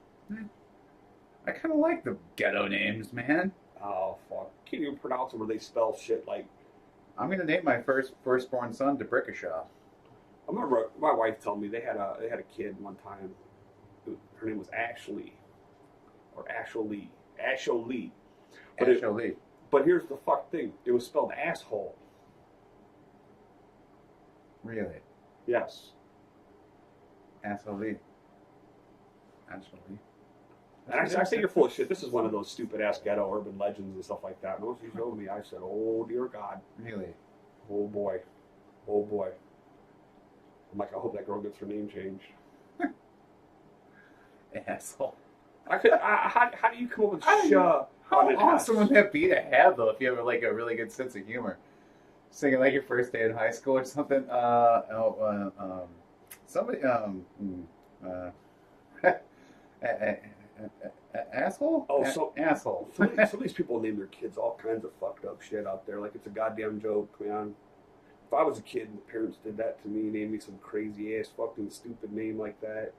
I kind of like the ghetto names, man. Oh, fuck. Can't even pronounce them where they spell shit like... I'm going to name my firstborn son Debrickashaw. I remember my wife told me they had a kid one time. Her name was Ashley. Or Ashley. Ashley. But here's the fuck thing. It was spelled asshole. Really? Yes. Asshole. And I say you're full of shit. This is one of those stupid ass ghetto urban legends and stuff like that. And once she showed me, I said, "Oh dear God." Really? Oh boy. Oh boy. I'm like, I hope that girl gets her name changed. Asshole. How do you come up with How awesome would that be to have, though, if you have like a really good sense of humor? Singing like your first day in high school or something. Somebody. Asshole? Oh, asshole. Some of these people name their kids all kinds of fucked up shit out there. Like it's a goddamn joke, man. If I was a kid and parents did that to me, named me some crazy ass fucking stupid name like that,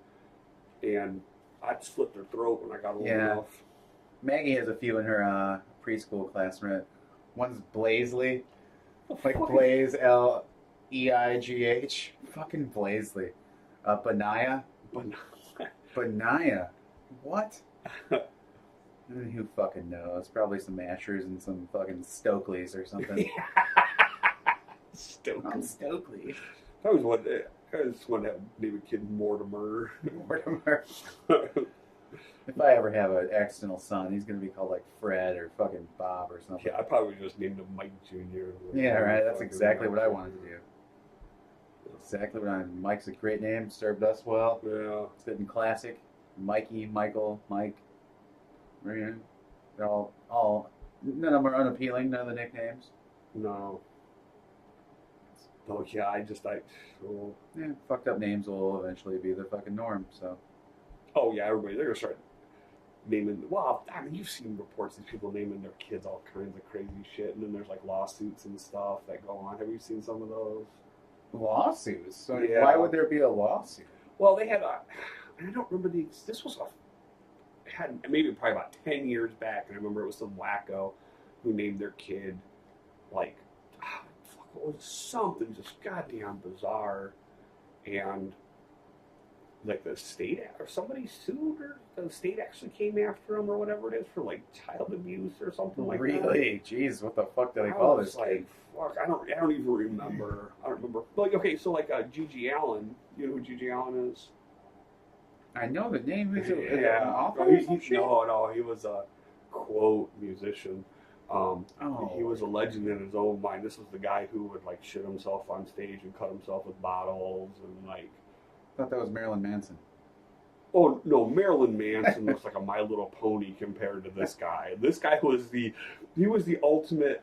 and I'd slit their throat when I got old enough. Maggie has a few in her preschool class, right? One's Blazely. Like Blaze, Leigh. Fucking Blazely. Benaya. Benaya. What? Who fucking knows? Probably some Ashers and some fucking Stokeleys or something. Stokely. I'm Stokely. I just wanted to name a kid Mortimer. Mortimer. If I ever have an accidental son, he's going to be called like Fred or fucking Bob or something. Yeah, I probably just named him Mike Jr. Yeah, right. That's exactly what I wanted to do. Exactly what I. Mike's a great name. Served us well. Yeah. It's good and classic. Mikey, Michael, Mike. They're all. None of them are unappealing. None of the nicknames. No. Oh yeah, Yeah, fucked up names will eventually be the fucking norm. So. Oh yeah, they're gonna start naming. Well, I mean, you've seen reports of people naming their kids all kinds of crazy shit, and then there's like lawsuits and stuff that go on. Have you seen some of those? Lawsuits? So yeah. Why would there be a lawsuit? Well, they had I don't remember this was had maybe probably about 10 years back, and I remember it was some wacko who named their kid like what was something just goddamn bizarre, and like the state or somebody sued, or the state actually came after him or whatever it is for like child abuse or something like that. Really? Jeez, what the fuck do they call this? Like, fuck, I don't even remember. I don't remember. Like, okay, so like Gigi Allen, you know who Gigi Allen is? I know the name. Is it an author? No, he was a quote musician. He was a legend in his own mind. This was the guy who would like shit himself on stage and cut himself with bottles and like. I thought that was Marilyn Manson. Oh no, Marilyn Manson looks like a My Little Pony compared to this guy. This guy was the ultimate.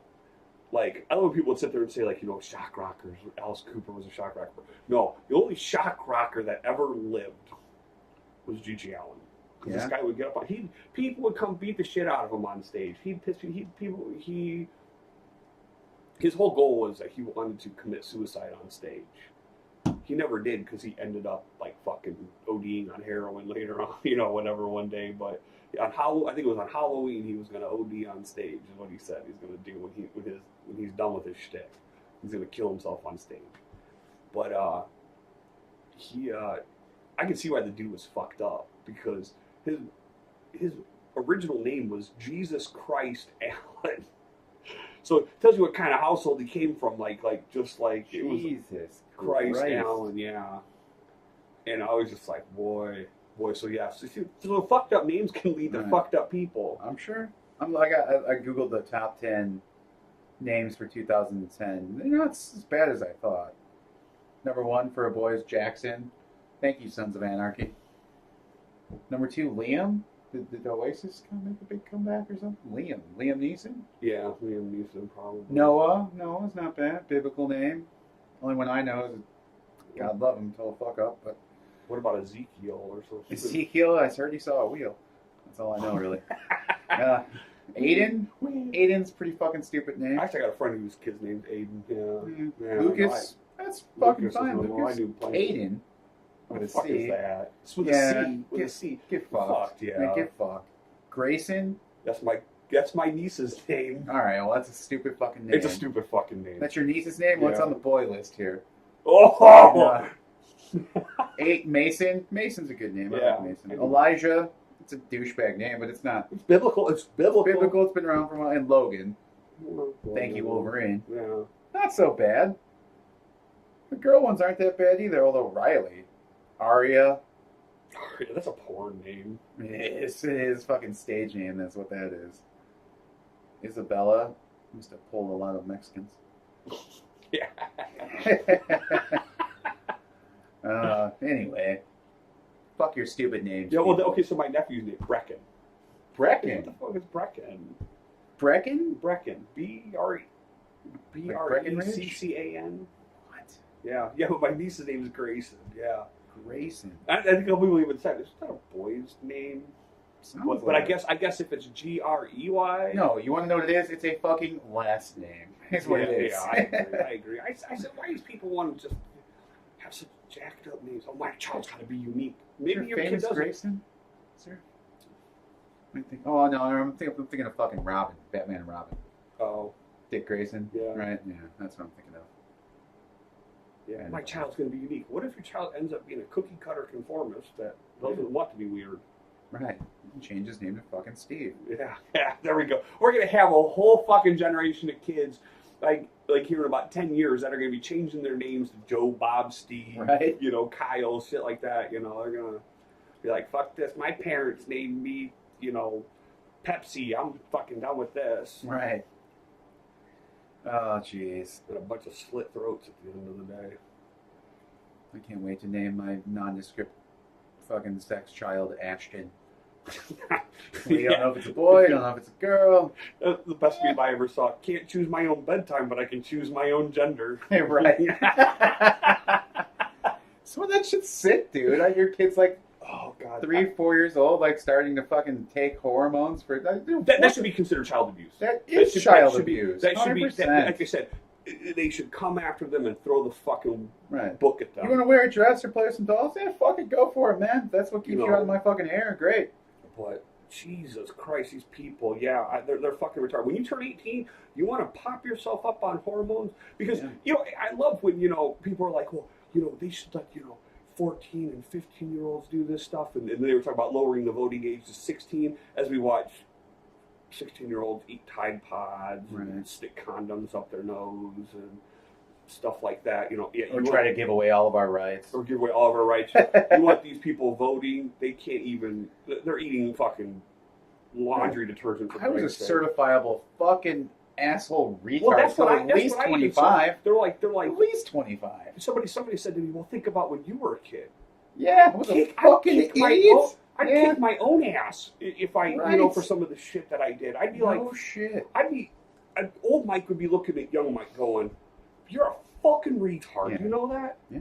Like, I love when people would sit there and say, like, you know, shock rockers. Alice Cooper was a shock rocker. No, the only shock rocker that ever lived was Gigi Allen. Because this guy would get up on, people would come beat the shit out of him on stage. His whole goal was that he wanted to commit suicide on stage. He never did, because he ended up like fucking ODing on heroin later on, you know, whatever one day. But I think it was on Halloween, he was going to OD on stage. Is what he said he's going to do when he's done with his shtick. He's going to kill himself on stage. But I can see why the dude was fucked up because his original name was Jesus Christ Allen. So it tells you what kind of household he came from, just like it was Jesus Christ Allen, yeah. And I was just like, boy. So yeah, so fucked up names can lead to fucked up people. I'm sure. I googled the top 10 names for 2010. They're not as bad as I thought. Number 1 for a boy is Jackson. Thank you, Sons of Anarchy. Number 2, Liam. Did Oasis make a big comeback or something? Liam Neeson? Yeah, Liam Neeson probably. Noah's not bad. Biblical name. Only one I know is God love him till fuck up. But what about Ezekiel or something? Ezekiel, I heard he saw a wheel. That's all I know, really. Aiden's pretty fucking stupid name. Actually, I got a friend whose kid's named Aiden. Yeah. Lucas, that's fucking Lucas fine. Lucas. Aiden. What the fuck is that? It's with a C. Get fucked. Yeah. Get fucked. Grayson. That's my niece's name. All right. Well, that's a stupid fucking name. It's a stupid fucking name. That's your niece's name. What's on the boy list here? Oh. Mason. Mason's a good name. Yeah. I like Mason. Elijah. It's a douchebag name, but it's not. It's biblical. It's biblical. It's been around for a while. And Logan. Thank you, Wolverine. Yeah. Not so bad. The girl ones aren't that bad either, although Riley. Aria. That's a porn name. It is his fucking stage name. That's what that is. Isabella. Must have pulled a lot of Mexicans. Yeah. Anyway. Fuck your stupid names. Yeah, well, okay, so my nephew's name, Brecken. Brecken? What the fuck is Brecken? Brecken? Brecken. B-R-E-C-C-A-N. What? Yeah, but my niece's name is Grayson, yeah. Grayson. I think people even said it's not a boy's name. But I guess if it's Grey. No, you want to know what it is? It's a fucking last name. That's what it is. Yeah, I agree. I said, why do people want to just have such jacked up names? Oh, my child's got to be unique. Maybe your kid doesn't. Grayson? Sir? Oh no, I'm thinking of fucking Robin, Batman and Robin. Oh, Dick Grayson. Yeah. Right. Yeah, that's what I'm thinking of. Yeah, my child's going to be unique. What if your child ends up being a cookie cutter conformist that doesn't want to be weird? Right. You can change his name to fucking Steve. Yeah, there we go. We're going to have a whole fucking generation of kids, like here in about 10 years, that are going to be changing their names to Joe, Bob, Steve, right? Kyle, shit like that. They're going to be like, fuck this. My parents named me, Pepsi. I'm fucking done with this. Right. Oh, jeez. And a bunch of slit throats at the end of the day. I can't wait to name my nondescript fucking sex child Ashton. We don't know if it's a boy, don't know if it's a girl. That's the best meme I ever saw. Can't choose my own bedtime, but I can choose my own gender. Right. So that should sit, dude. I hear kids like, oh god, 3-4 years old, like starting to fucking take hormones for that should be considered child abuse. That is child abuse. That should be, like I said, they should come after them and throw the fucking book at them. You want to wear a dress or play with some dolls? Yeah, fucking go for it, man. That's what keeps you out of my fucking hair. Great. But Jesus Christ, these people, they're fucking retarded. When you turn 18, you want to pop yourself up on hormones because I love when people are like, well, they should let 14 and 15-year-olds do this stuff, and they were talking about lowering the voting age to 16 as we watch 16-year-olds eat Tide Pods and stick condoms up their nose and stuff like that. Or try to give away all of our rights. You want these people voting? They can't even. They're eating fucking laundry detergent. I was a certifiable fucking asshole retard. Well, that's what at least 25. They're like at least 25. Somebody said to me, "Well, think about when you were a kid." Yeah, what the fucking idiots. I'd kick my own ass if I, for some of the shit that I did. I'd be like, oh shit. Old Mike would be looking at young Mike going, "You're a fucking retard." Yeah. You know that? Yeah.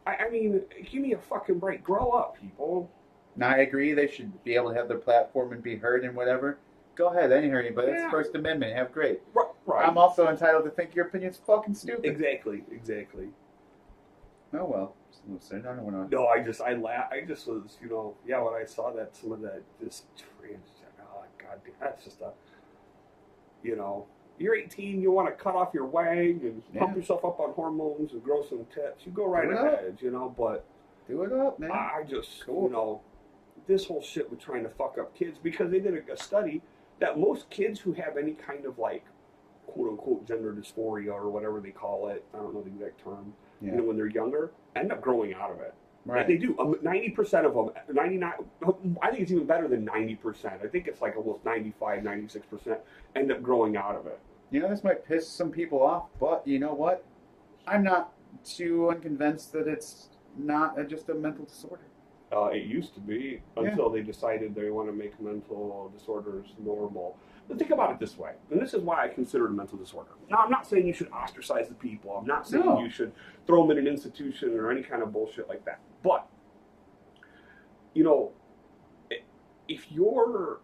I mean, give me a fucking break. Grow up, people. Now, I agree they should be able to have their platform and be heard and whatever. Go ahead, I didn't hear you, but it's First Amendment. Have great. Right. I'm also entitled to think your opinion's fucking stupid. Exactly. Oh well. I don't want to. No, I laugh. I just was, when I saw that some of that this trans. Oh God, that's just a, You're 18, you want to cut off your wang and pump yourself up on hormones and grow some tits. You go right ahead, you know, but... Do it up, man. I just, you know, this whole shit with trying to fuck up kids, because they did a study that most kids who have any kind of, like, quote-unquote gender dysphoria or whatever they call it, I don't know the exact term, you know, when they're younger, end up growing out of it. Right. And they do. 90% of them, 99, I think it's even better than 90%. I think it's like almost 95, 96% end up growing out of it. You know, this might piss some people off, but you know what? I'm not too unconvinced that it's not just a mental disorder. It used to be until they decided they want to make mental disorders normal. But think about it this way, and this is why I consider it a mental disorder. Now, I'm not saying you should ostracize the people. I'm not saying you should throw them in an institution or any kind of bullshit like that. But, you know, if you're,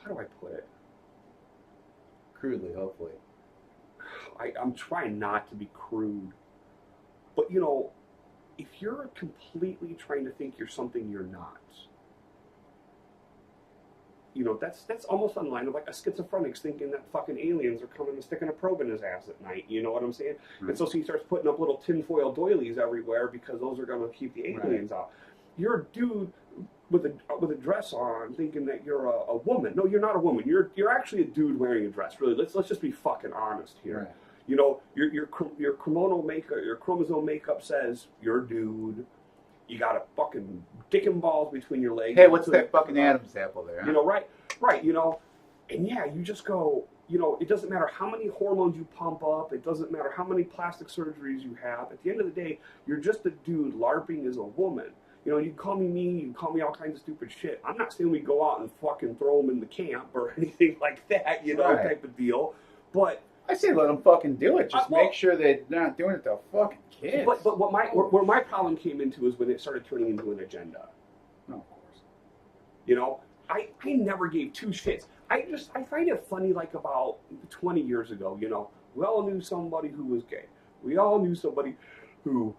how do I put it? Crudely, hopefully. I'm trying not to be crude. But, you know, if you're completely trying to think you're something you're not, you know, that's almost on the line of like a schizophrenic's thinking that fucking aliens are coming and sticking a probe in his ass at night. You know what I'm saying? Right. And so he starts putting up little tinfoil doilies everywhere because those are going to keep the aliens out. You're a dude with a dress on thinking that you're a woman. No, you're not a woman. You're actually a dude wearing a dress. Really, let's just be fucking honest here. Right. You know, your chromosomal makeup says you're a dude. You got a fucking dick and balls between your legs. Hey, what's that fucking Adam's apple there? Huh? You know, right, you know. And yeah, you just go, you know, it doesn't matter how many hormones you pump up. It doesn't matter how many plastic surgeries you have. At the end of the day, you're just a dude LARPing as a woman. You know, you can call me mean, you can call me all kinds of stupid shit. I'm not saying we go out and fucking throw them in the camp or anything like that, you know, type of deal. But I say let them fucking do it. Just make sure they're not doing it to fucking kids. But where my problem came into is when it started turning into an agenda. Oh, of course. You know, I never gave two shits. I find it funny, like about 20 years ago, you know, we all knew somebody who was gay. We all knew somebody who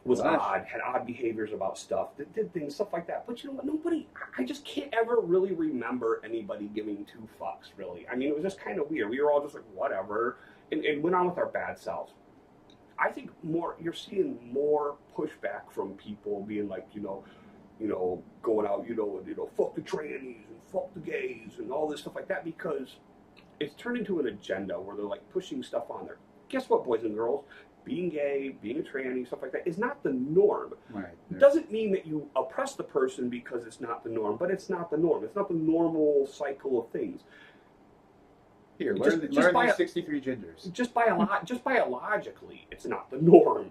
was odd, had odd behaviors about stuff, that did things, stuff like that. But you know what, I just can't ever really remember anybody giving two fucks, really. I mean, it was just kind of weird. We were all just like, whatever, and went on with our bad selves. I think you're seeing more pushback from people being like, you know, going out, you know, fuck the trannies and fuck the gays and all this stuff like that, because it's turned into an agenda where they're like pushing stuff on there. Guess what, boys and girls? Being gay, being a tranny, stuff like that is not the norm. Right. It doesn't mean that you oppress the person because it's not the norm, but it's not the norm. It's not the normal cycle of things. Here, learn these 63 gingers. Just biologically, it's not the norm.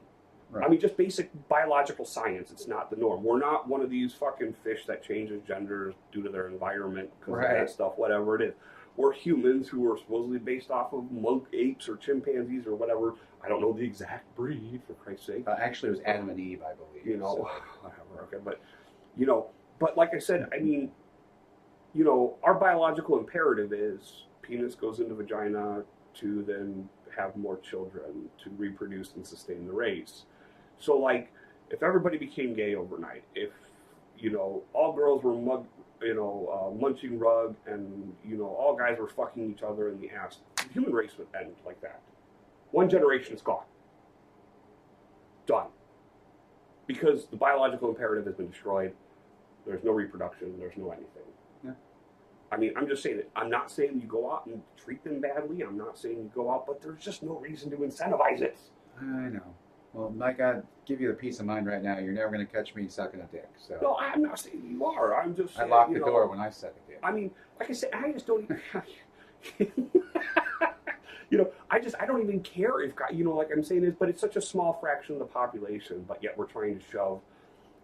Right. I mean, just basic biological science, it's not the norm. We're not one of these fucking fish that changes genders due to their environment, because of that stuff, whatever it is. We're humans who are supposedly based off of apes or chimpanzees or whatever. I don't know the exact breed, for Christ's sake. Actually, it was Adam and Eve, I believe. You know, whatever. Okay, but you know, but like I said, I mean, you know, our biological imperative is penis goes into vagina to then have more children to reproduce and sustain the race. So, like, if everybody became gay overnight, if you know all girls were munching rug, and you know all guys were fucking each other in the ass, the human race would end like that. One generation is gone. Done. Because the biological imperative has been destroyed. There's no reproduction. There's no anything. Yeah. I mean, I'm just saying it. I'm not saying you go out and treat them badly. I'm not saying you go out, but there's just no reason to incentivize it. I know. Well, Mike, I give you the peace of mind right now. You're never going to catch me sucking a dick. So. No, I'm not saying you are. I'm just saying, I lock the door when I suck a dick. I mean, like I said, I just don't even... You know, I don't even care if, you know, like I'm saying is, but it's such a small fraction of the population, but yet we're trying to shove,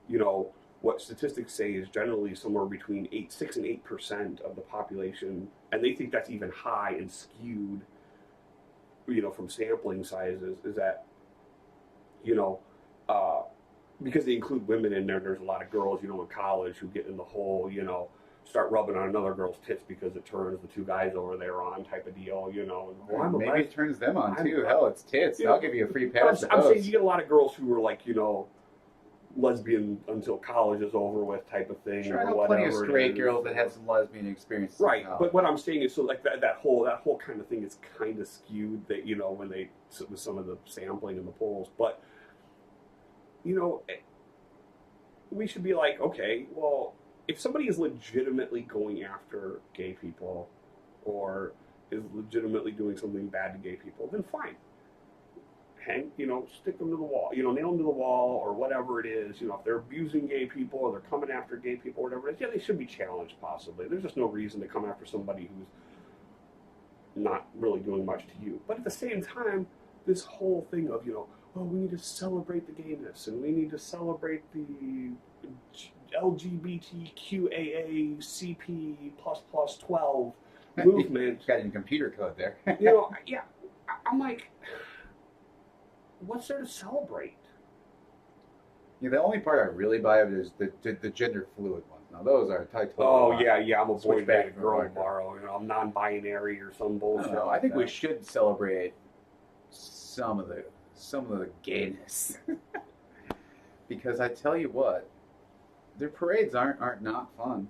you know, what statistics say is generally somewhere between 6 and 8% of the population, and they think that's even high and skewed, you know, from sampling sizes, is that, you know, because they include women in there, there's a lot of girls, you know, in college who get in the whole, you know, start rubbing on another girl's tits because it turns the two guys over there on type of deal, you know. And, maybe it turns them on too. Hell, it's tits. I'll give you a free pass. I'm saying you get a lot of girls who are like, you know, lesbian until college is over with type of thing. Sure, or I know whatever plenty of straight it is. girls that had some lesbian experiences. Right, but what I'm saying is, so like that whole kind of thing is kind of skewed. That when they with some of the sampling and the polls, but we should be like, okay, well, if somebody is legitimately going after gay people, or is legitimately doing something bad to gay people, then fine. Stick them to the wall, nail them to the wall, or whatever it is. If they're abusing gay people or they're coming after gay people or whatever it is, yeah, they should be challenged possibly. There's just no reason to come after somebody who's not really doing much to you. But at the same time, this whole thing of, we need to celebrate the gayness and we need to celebrate the LGBTQAA CP++12 movement. Got in computer code there. Yeah, I'm like, what's there to celebrate? Yeah, the only part I really buy of it is the gender fluid ones. Now those are tight. Oh yeah, I'm a boy, Switch man, back girl and tomorrow. I'm non-binary or some bullshit. I think we should celebrate some of the gayness, because I tell you what, their parades aren't not fun.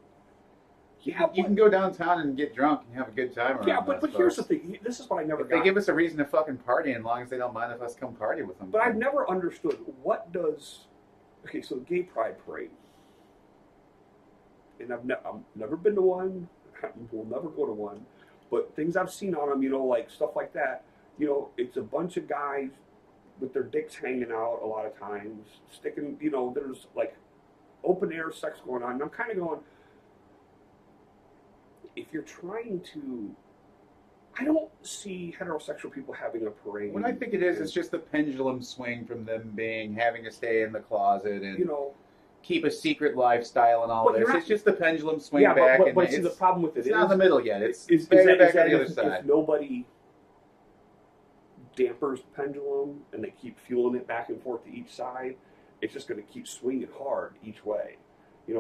Yeah, you can go downtown and get drunk and have a good time around. Yeah, but here's the thing. This is what I never got. They give us a reason to fucking party, as long as they don't mind if us come party with them. But I've never understood what does. Okay, so the gay pride parade, and I've never been to one. Will never go to one. But things I've seen on them, like stuff like that. It's a bunch of guys with their dicks hanging out a lot of times, sticking. There's like open air sex going on, and I'm kind of going. If you're trying to, I don't see heterosexual people having a parade. What I think it is, it's just the pendulum swing from them having to stay in the closet and keep a secret lifestyle and all this. It's just the pendulum swing back. But see, the problem with it is not in the middle yet. It's back on the other side. If nobody dampers the pendulum and they keep fueling it back and forth to each side, it's just going to keep swinging hard each way.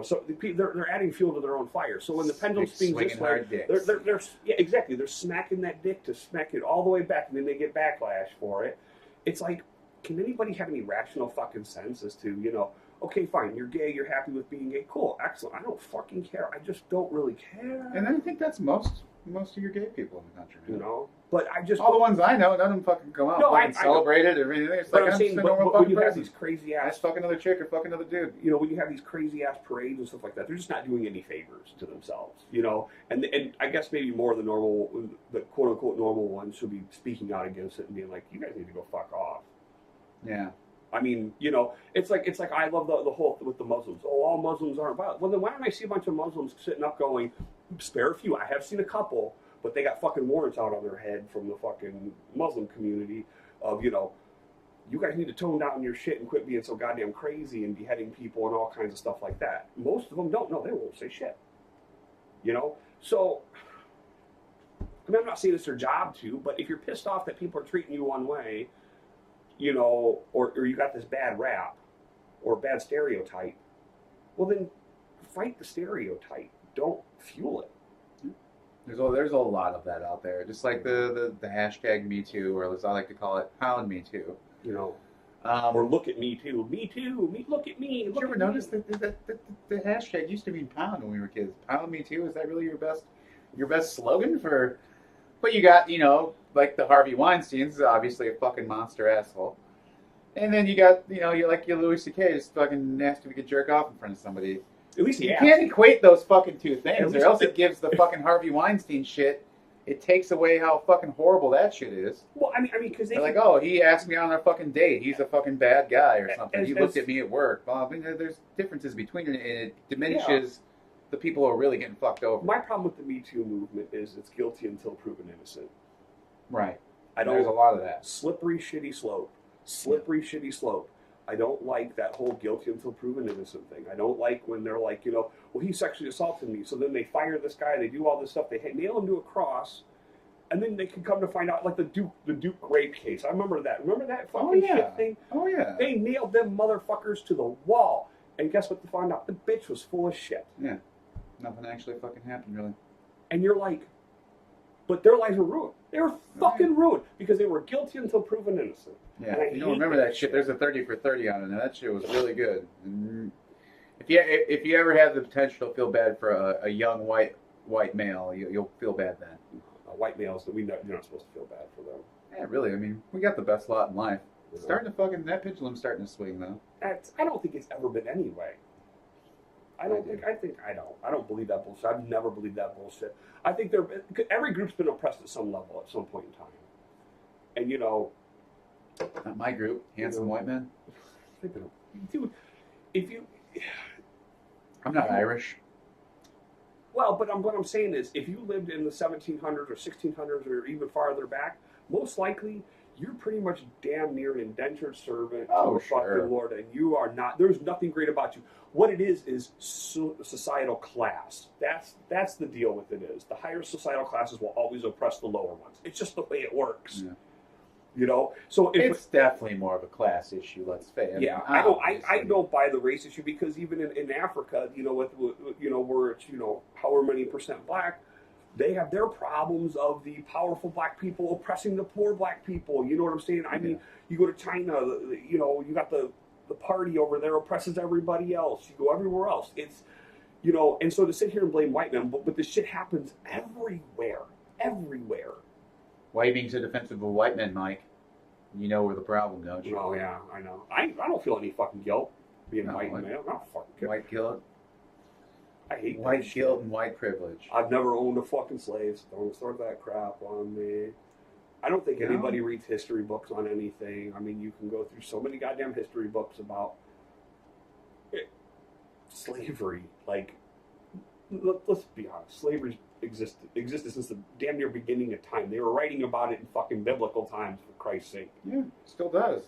So they're adding fuel to their own fire. So when the pendulum swings this way, they're smacking that dick to smack it all the way back, and then they get backlash for it. It's like, can anybody have any rational fucking sense as to, okay, fine, you're gay, you're happy with being gay, cool, excellent. I don't fucking care. I just don't really care. And I think that's most of your gay people in the country. But I just all the ones I know, none of them fucking come out. No, I celebrate it or anything. It's but like I'm saying, but when you have these crazy ass, fuck another chick or fuck another dude. When you have these crazy ass parades and stuff like that, they're just not doing any favors to themselves. And I guess maybe more of the quote unquote normal ones should be speaking out against it and being like, you guys need to go fuck off. Yeah. I mean, it's like I love the whole with the Muslims. Oh, all Muslims aren't violent. Well, then why don't I see a bunch of Muslims sitting up going, spare a few. I have seen a couple. But they got fucking warrants out on their head from the fucking Muslim community of, you guys need to tone down your shit and quit being so goddamn crazy and beheading people and all kinds of stuff like that. Most of them don't know. They won't say shit. So, I mean, I'm not saying it's their job to, but if you're pissed off that people are treating you one way, or you got this bad rap or bad stereotype, well then fight the stereotype. Don't fuel it. There's a lot of that out there. Just like the hashtag Me Too, or as I like to call it, Pound Me Too. Or look at me too. Me too. Look at me. Did you ever notice that the hashtag used to mean pound when we were kids? Pound Me Too. Is that really your best slogan for? But you got like the Harvey Weinstein's obviously a fucking monster asshole, and then you got you like your Louis C.K. just fucking asked if you could jerk off in front of somebody. At least you can't equate those fucking two things, or else it gives the fucking Harvey Weinstein shit. It takes away how fucking horrible that shit is. Well, I mean, because they're like, oh, he asked me on a fucking date. He's a fucking bad guy or something. He looked at me at work. Well, I mean, there's differences between it, and it diminishes the people who are really getting fucked over. My problem with the Me Too movement is it's guilty until proven innocent. Right. There's a lot of that. Slippery, shitty slope. I don't like that whole guilty until proven innocent thing. I don't like when they're like, well, he sexually assaulted me. So then they fire this guy, they do all this stuff, they nail him to a cross, and then they can come to find out, like the Duke rape case. I remember that. Remember that fucking shit thing? Oh, yeah. They nailed them motherfuckers to the wall. And guess what they found out? The bitch was full of shit. Yeah. Nothing actually fucking happened, really. And you're like, but their lives were ruined. They were fucking ruined because they were guilty until proven innocent. Yeah, you don't remember that shit. There's a 30 for 30 on it, and that shit was really good. And if you ever have the potential to feel bad for a young white male, you'll feel bad then. White males, you're not supposed to feel bad for them. Yeah, really. I mean, we got the best lot in life. Starting to fucking that pendulum's starting to swing though. I don't think it's ever been anyway. I don't believe that bullshit. I've never believed that bullshit. I think every group's been oppressed at some level at some point in time. And not my group, handsome white men. Dude, if you, I'm not Irish. Well, but what I'm saying is, if you lived in the 1700s or 1600s or even farther back, most likely you're pretty much damn near an indentured servant to a fucking lord, and you are not. There's nothing great about you. What it is societal class. That's the deal with it is. The higher societal classes will always oppress the lower ones. It's just the way it works. Yeah. So it's definitely more of a class issue. Let's face it. Yeah, I don't buy the race issue because even in Africa, where it's however many percent black, they have their problems of the powerful black people oppressing the poor black people. You know what I'm saying? I mean, you go to China, you got the party over there oppresses everybody else. You go everywhere else. It's and so to sit here and blame white men, but this shit happens everywhere. Why are you being so defensive of white men, Mike? You know we're the problem, don't you? Oh, yeah, I know. I don't feel any fucking guilt being white man. I'm not fucking guilt. White guilt? I hate white guilt and white privilege. I've never owned a fucking slave, so don't start that crap on me. I don't think anybody reads history books on anything. I mean, you can go through so many goddamn history books about slavery. Like, let's be honest. Slavery existed since the damn near beginning of time. They were writing about it in fucking biblical times, for Christ's sake. Yeah, still does.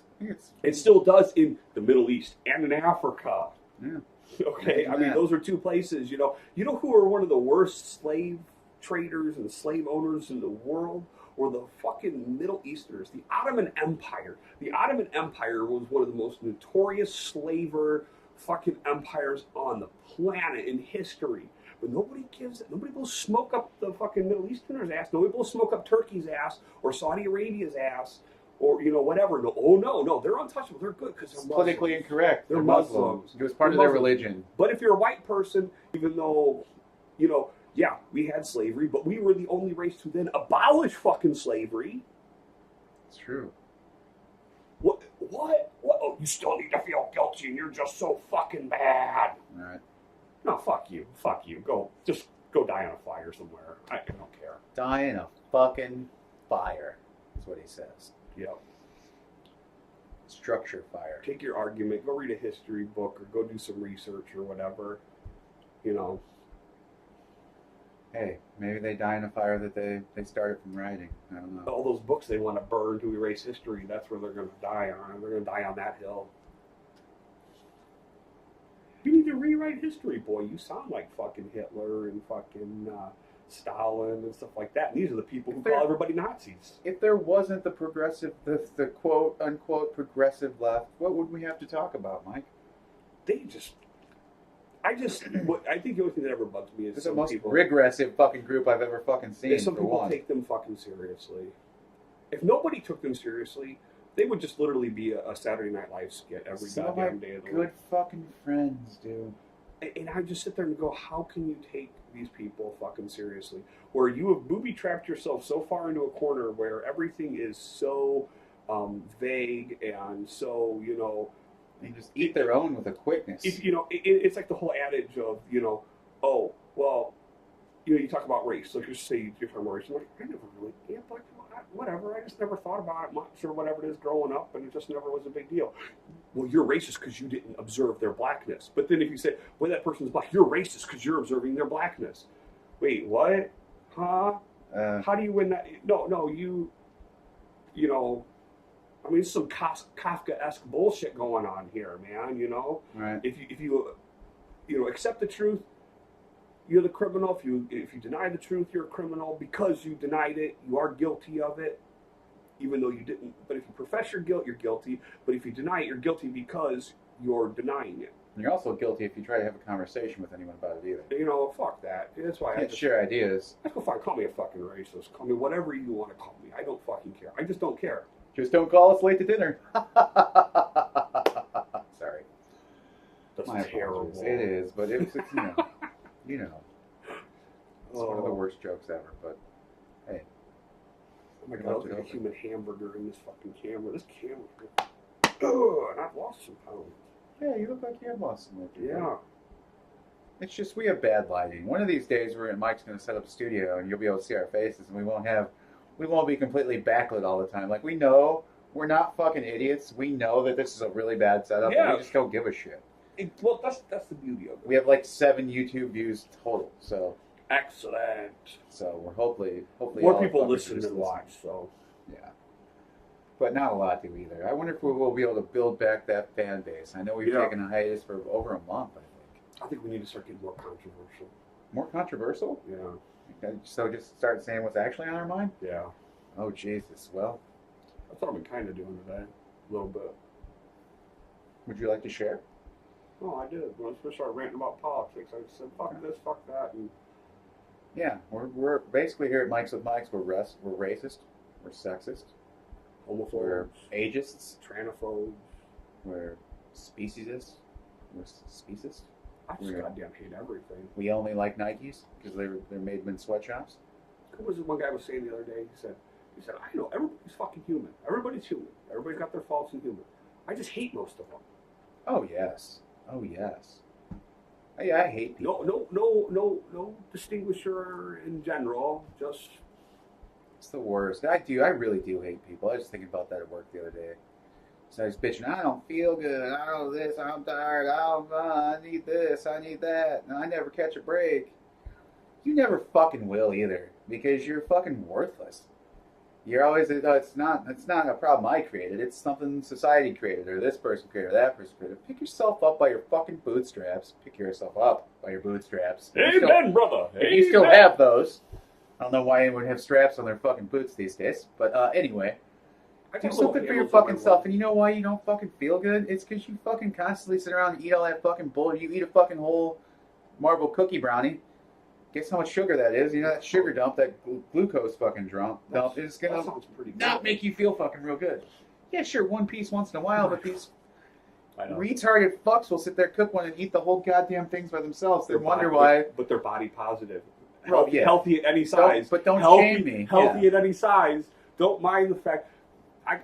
It still does in the Middle East and in Africa. Yeah. Okay, I mean, those are two places, You know who are one of the worst slave traders and slave owners in the world? Were the fucking Middle Easterners, the Ottoman Empire. The Ottoman Empire was one of the most notorious slaver fucking empires on the planet in history. But nobody will smoke up the fucking Middle Easterners' ass. Nobody will smoke up Turkey's ass or Saudi Arabia's ass or, whatever. No, they're untouchable. They're good because they're Muslims. Politically incorrect. They're Muslims. It was part of their religion. But if you're a white person, even though, yeah, we had slavery, but we were the only race to then abolish fucking slavery. It's true. What? Oh, you still need to feel guilty and you're just so fucking bad. All right. No, fuck you. Go die on a fire somewhere. I don't care. Die in a fucking fire. That's what he says. Yeah. Structure fire. Take your argument, go read a history book or go do some research or whatever. Hey, maybe they die in a fire that they started from writing. I don't know. All those books they want to burn to erase history, that's where they're going to die on. They're going to die on that hill. You need to rewrite history, boy. You sound like fucking Hitler and fucking Stalin and stuff like that. And these are the people who call everybody Nazis. If there wasn't the quote unquote progressive left, what would we have to talk about, Mike? I think the only thing that ever bugs me is it's the most regressive fucking group I've ever fucking seen. Some people take them fucking seriously. If nobody took them seriously, they would just literally be a Saturday Night Live skit every goddamn day of the week. Good fucking friends, dude. And I just sit there and go, how can you take these people fucking seriously? Where you have booby-trapped yourself so far into a corner where everything is so vague and so, They just eat their own with a quickness. It's like the whole adage of, oh, well, you talk about race. So you say you're talking about race. I'm like, I never really, whatever. I just never thought about it much or whatever it is growing up, and it just never was a big deal. Well, you're racist because you didn't observe their blackness. But then if you say, well, that person's black, you're racist because you're observing their blackness. Wait, what? Huh? How do you win that? No, I mean, some Kafka-esque bullshit going on here, man, Right. If you accept the truth, you're the criminal. If you deny the truth, you're a criminal. Because you denied it, you are guilty of it, even though you didn't. But if you profess your guilt, you're guilty. But if you deny it, you're guilty because you're denying it. And you're also guilty if you try to have a conversation with anyone about it either. You know, fuck that. That's why You can't share ideas. I go fine. Call me a fucking racist. Call me whatever you want to call me. I don't fucking care. I just don't care. Just don't call us late to dinner. Sorry. That's My terrible. apologies. It is, but it's you know, it's one of the worst jokes ever. But hey, oh my god, I look like a human hamburger in this fucking camera. This camera, and I've lost some pounds. Yeah, you look like you have lost some weight. Yeah. It's just we have bad lighting. One of these days, Mike's going to set up a studio, and you'll be able to see our faces, and we won't be completely backlit all the time. Like we know we're not fucking idiots. We know that this is a really bad setup. Yeah. We just don't give a shit. Well, that's the beauty of it. We have like 7 YouTube views total. So excellent. So we're hopefully more people listen and watch. So yeah. But not a lot do either. I wonder if we will be able to build back that fan base. I know we've taken a hiatus for over a month, I think. I think we need to start getting more controversial. More controversial? Yeah. Okay, so just start saying what's actually on our mind? Yeah. Oh, Jesus. Well. That's what I've been kind of doing today. A little bit. Would you like to share? Oh, I did. When I first started ranting about politics, I said, fuck this, fuck that. And yeah, we're basically here at Mike's with Mike's. We're racist. We're sexist. Homophobes. We're ageists. Tranophobes. We're speciesists. We're speciesist. I just goddamn hate everything. We only like Nikes because they're made in sweatshops. What was it one guy was saying the other day? He said, I know everybody's fucking human. Everybody's human. Everybody's got their faults and human. I just hate most of them. Oh yes. Oh yes. I hate people. No distinguisher in general. Just it's the worst. I really do hate people. I was just thinking about that at work the other day. So I was bitching, I don't feel good, I don't this, I'm tired, I need this, I need that, and I never catch a break. You never fucking will either, because you're fucking worthless. You're always, it's not a problem I created, it's something society created, or this person created, or that person created. Pick yourself up by your fucking bootstraps. Pick yourself up by your bootstraps. Amen, brother. If you still have those. I don't know why anyone would have straps on their fucking boots these days, but anyway. Do something for your fucking self, and you know why you don't fucking feel good? It's because you fucking constantly sit around and eat all that fucking bull. You eat a fucking whole marble cookie brownie. Guess how much sugar that is? You know that sugar dump, that glucose fucking dump is gonna not make you feel fucking real good. Yeah, sure, one piece once in a while, but these retarded fucks will sit there, cook one, and eat the whole goddamn things by themselves. They wonder why. But they're body positive. Well, yeah. Healthy at any size. But don't shame me. Healthy at any size. Don't mind the fact. I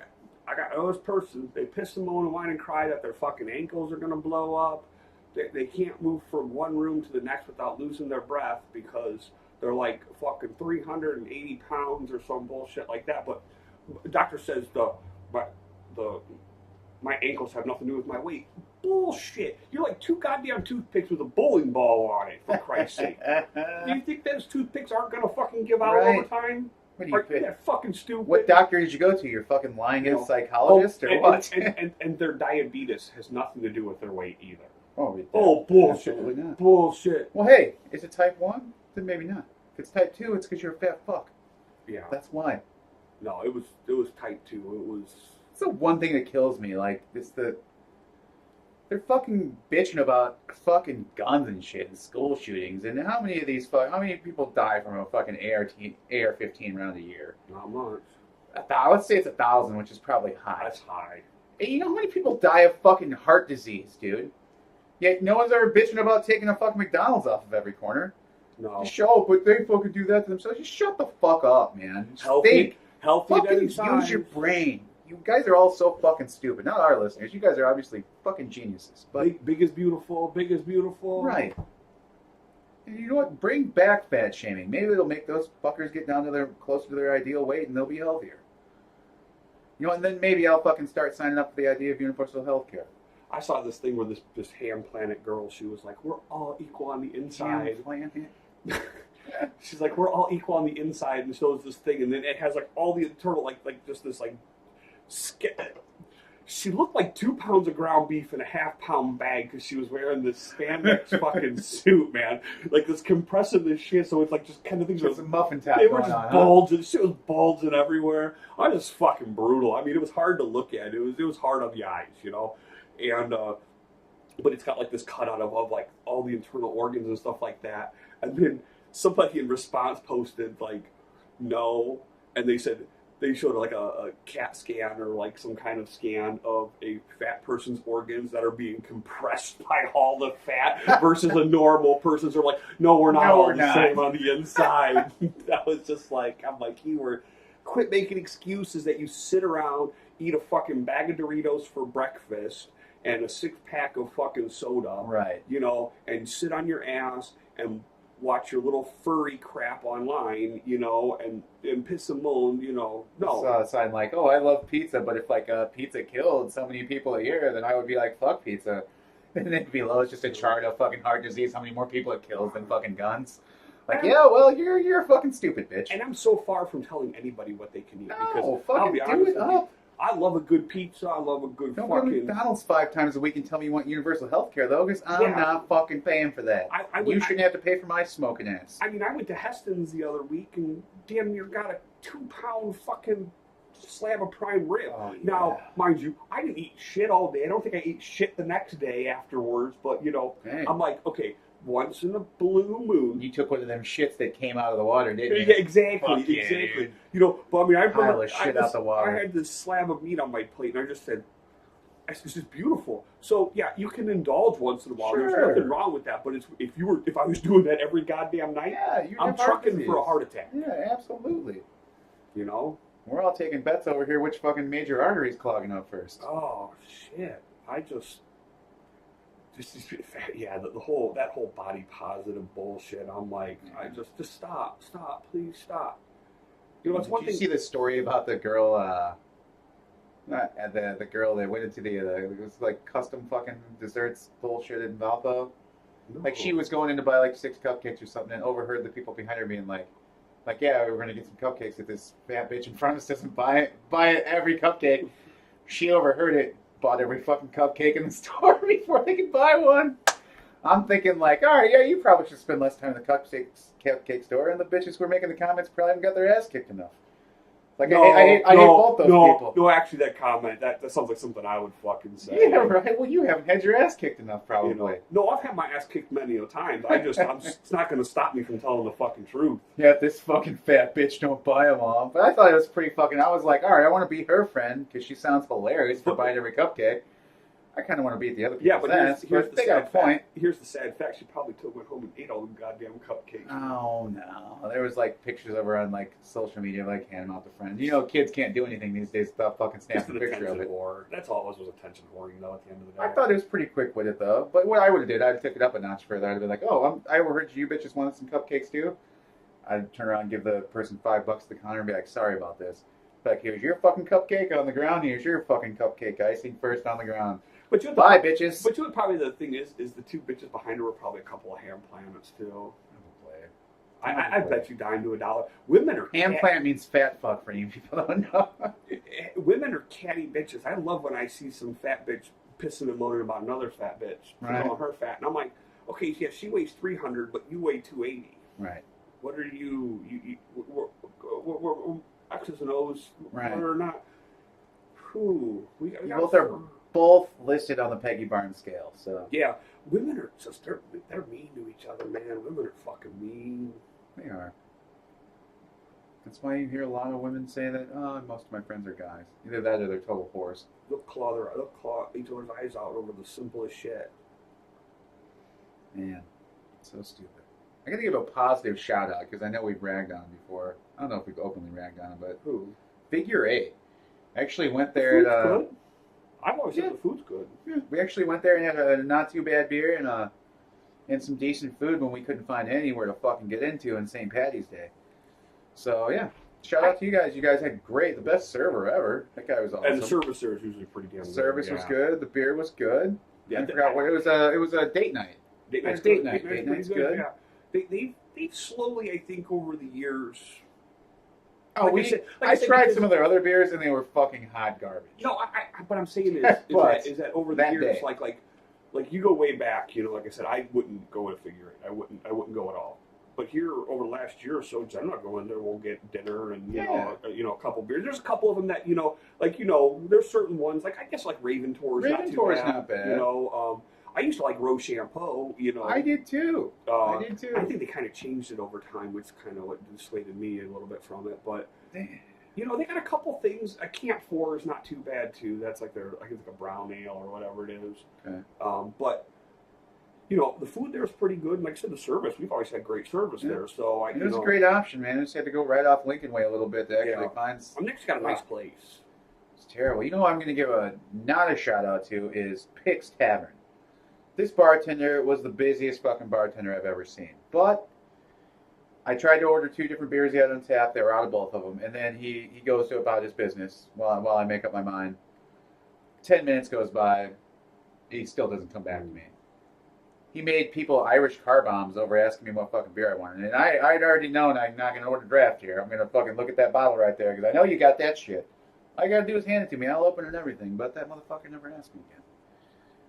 got those persons, they piss and moan and whine and cry that their fucking ankles are going to blow up. They can't move from one room to the next without losing their breath because they're like fucking 380 pounds or some bullshit like that. But the doctor says my ankles have nothing to do with my weight. Bullshit. You're like 2 goddamn toothpicks with a bowling ball on it, for Christ's sake. Do you think those toothpicks aren't going to fucking give out over time? What do you think? That fucking stupid. What doctor did you go to? You're fucking lying psychologist or what? And their diabetes has nothing to do with their weight either. Oh, bullshit. Absolutely not. Bullshit. Well, hey, is it type 1? Then maybe not. If it's type 2, it's because you're a fat fuck. Yeah. That's why. No, it was type 2. It was... It's the one thing that kills me. Like, they're fucking bitching about fucking guns and shit and school shootings. And how many people die from a fucking AR-15 round a year? Not much. Let's say it's 1,000, which is probably high. That's high. And you know how many people die of fucking heart disease, dude? Yet no one's ever bitching about taking a fucking McDonald's off of every corner. No. Just show, but they fucking do that to themselves. Just shut the fuck up, man. Just healthy fucking at any size. use your brain. You guys are all so fucking stupid. Not our listeners. You guys are obviously fucking geniuses. But big is beautiful. Big is beautiful. Right. And you know what? Bring back fat shaming. Maybe it'll make those fuckers get down to closer to their ideal weight, and they'll be healthier. You know, and then maybe I'll fucking start signing up for the idea of universal health care. I saw this thing where this Ham Planet girl, she was like, we're all equal on the inside. Ham Planet? She's like, we're all equal on the inside, and shows this thing, and then it has like all the internal, like just this like, she looked like 2 pounds of ground beef in a half-pound bag because she was wearing this spandex fucking suit, man. Like this compressive this shit, so it's like just kind of things. Just a muffin top. They were just bulging. Shit was bulging everywhere. I was fucking brutal. I mean, it was hard to look at. It was hard on the eyes, you know. And but it's got like this cutout of like all the internal organs and stuff like that. And then somebody in response posted like, no, and they said they showed like a CAT scan or like some kind of scan of a fat person's organs that are being compressed by all the fat versus a normal person's. Are like, no, we're not all the same on the inside. That was just like, I'm like, quit making excuses that you sit around, eat a fucking bag of Doritos for breakfast and a 6-pack of fucking soda, right? You know, and sit on your ass and watch your little furry crap online, you know, and piss and moan, you know. No. I saw a sign like, oh, I love pizza, but if like pizza killed so many people a year, then I would be like, fuck pizza. And then below it's just a chart of fucking heart disease, how many more people it kills than fucking guns. Like, yeah, well, you're a fucking stupid bitch. And I'm so far from telling anybody what they can eat. No, because fucking I'll be honest do it up. You, I love a good pizza. I love a good Don't fucking... go to McDonald's 5 times a week and tell me you want universal health care, though, because I'm not fucking paying for that. You shouldn't have to pay for my smoking ass. I mean, I went to Heston's the other week and damn near got a 2-pound fucking slab of prime rib. Oh, yeah. Now, mind you, I didn't eat shit all day. I don't think I ate shit the next day afterwards, but, you know, I'm like, okay, once in a blue moon. You took one of them shits that came out of the water, didn't you? Yeah, exactly, yeah, exactly. Dude. You know, but I mean, I remember out the water. I had this slab of meat on my plate, and I just said, "This is beautiful." So yeah, you can indulge once in a while. Sure. There's nothing wrong with that. But if I was doing that every goddamn night, I'm trucking for a heart attack. Yeah, absolutely. You know, we're all taking bets over here. Which fucking major artery's clogging up first? Oh shit! The whole body positive bullshit. I'm like, I just stop, please stop. You know, it's one thing. Did you see the story about the girl? The girl that went into it was like custom fucking desserts bullshit in Valpo. No. Like she was going in to buy like 6 cupcakes or something, and overheard the people behind her being like, yeah, we're gonna get some cupcakes if this fat bitch in front of us doesn't buy every cupcake. She overheard it, bought every fucking cupcake in the store before they could buy one. I'm thinking like, all right, yeah, you probably should spend less time in the cupcake store, and the bitches who were making the comments probably haven't got their ass kicked enough. Like, I hate both those people. No, actually, that comment, that sounds like something I would fucking say. Yeah, right. Well, you haven't had your ass kicked enough, probably. You know, no, I've had my ass kicked many a times. It's not going to stop me from telling the fucking truth. Yeah, this fucking fat bitch don't buy them all. But I thought it was pretty fucking... I was like, all right, I want to be her friend, because she sounds hilarious for buying every cupcake. I kind of want to beat the other people's ass, but they got a point. Here's the sad fact. She probably went home and ate all the goddamn cupcakes. Oh, no. There was, like, pictures of her on, like, social media, like, handing them out to friends. You know, kids can't do anything these days without fucking snapping a picture of it. Whore. That's all it was attention whoring, though, at the end of the day. I thought it was pretty quick with it, though. But what I would have did, I'd have took it up a notch further. I'd have been like, oh, I overheard you bitches wanted some cupcakes, too. I'd turn around and give the person $5 at the counter and be like, sorry about this. Like, here's your fucking cupcake on the ground. Here's your fucking cupcake icing first on the ground. Bye, bitches. But you would probably, the thing is the 2 bitches behind her were probably a couple of ham planets, too. I bet you dime to $1. Women are... Ham plant means fat fuck for you people don't know. Women are catty bitches. I love when I see some fat bitch pissing and moaning about another fat bitch. Right. Calling her fat. And I'm like, okay, yeah, she weighs 300, but you weigh 280. Right. What are you we're X's and O's, right. Whether or not. Whew. We both are both listed on the Peggy Barnes scale, so... Yeah, women are just, they're mean to each other, man. Women are fucking mean. They are. That's why you hear a lot of women say that, oh, most of my friends are guys. Either that or they're total whores. They'll claw each other's eyes out over the simplest shit. Man, so stupid. I gotta give a positive shout out, because I know we've ragged on him before. I don't know if we've openly ragged on him, but... Who? Figure 8. I actually went there good. I've always said the food's good. Yeah. We actually went there and had a not too bad beer and some decent food when we couldn't find anywhere to fucking get into on St. Patty's Day. So yeah, shout out to you guys. You guys had the best server ever. That guy was awesome. And the service there is usually pretty damn good. Service was good. The beer was good. Yeah, I forgot what it was. It was a date night. Date night's good. Yeah. They've slowly, I think, over the years. Oh, I tried some of their other beers and they were fucking hot garbage. No, what I'm saying is that over the years, day. like you go way back, you know, like I said, I wouldn't go to Figure 8. I wouldn't go at all. But here over the last year or so, I'm not going there. We'll get dinner and you know a couple beers. There's a couple of them that there's certain ones like I guess like Raven Tour's not too bad. Not bad. You know, I used to like Rochambeau, you know. I did too. I I did too. think they kind of changed it over time, which kind of what dissuaded me a little bit from it. But you know, they got a couple things. A Camp 4 is not too bad too. That's like I think it's like a brown ale or whatever it is. Okay. But you know, the food there is pretty good. And like I said, the service, we've always had great service there. So it was a great option, man. I just had to go right off Lincoln Way a little bit to actually find. Nick's got a nice place. It's terrible. You know what I'm going to give not a shout out to is Pick's Tavern. This bartender was the busiest fucking bartender I've ever seen. But I tried to order 2 different beers he had on tap. They were out of both of them. And then he goes to about his business while I make up my mind. 10 minutes goes by. He still doesn't come back to me. He made people Irish car bombs over asking me what fucking beer I wanted. And I'd already known I'm not going to order draft here. I'm going to fucking look at that bottle right there because I know you got that shit. All you got to do is hand it to me. I'll open it and everything. But that motherfucker never asked me again.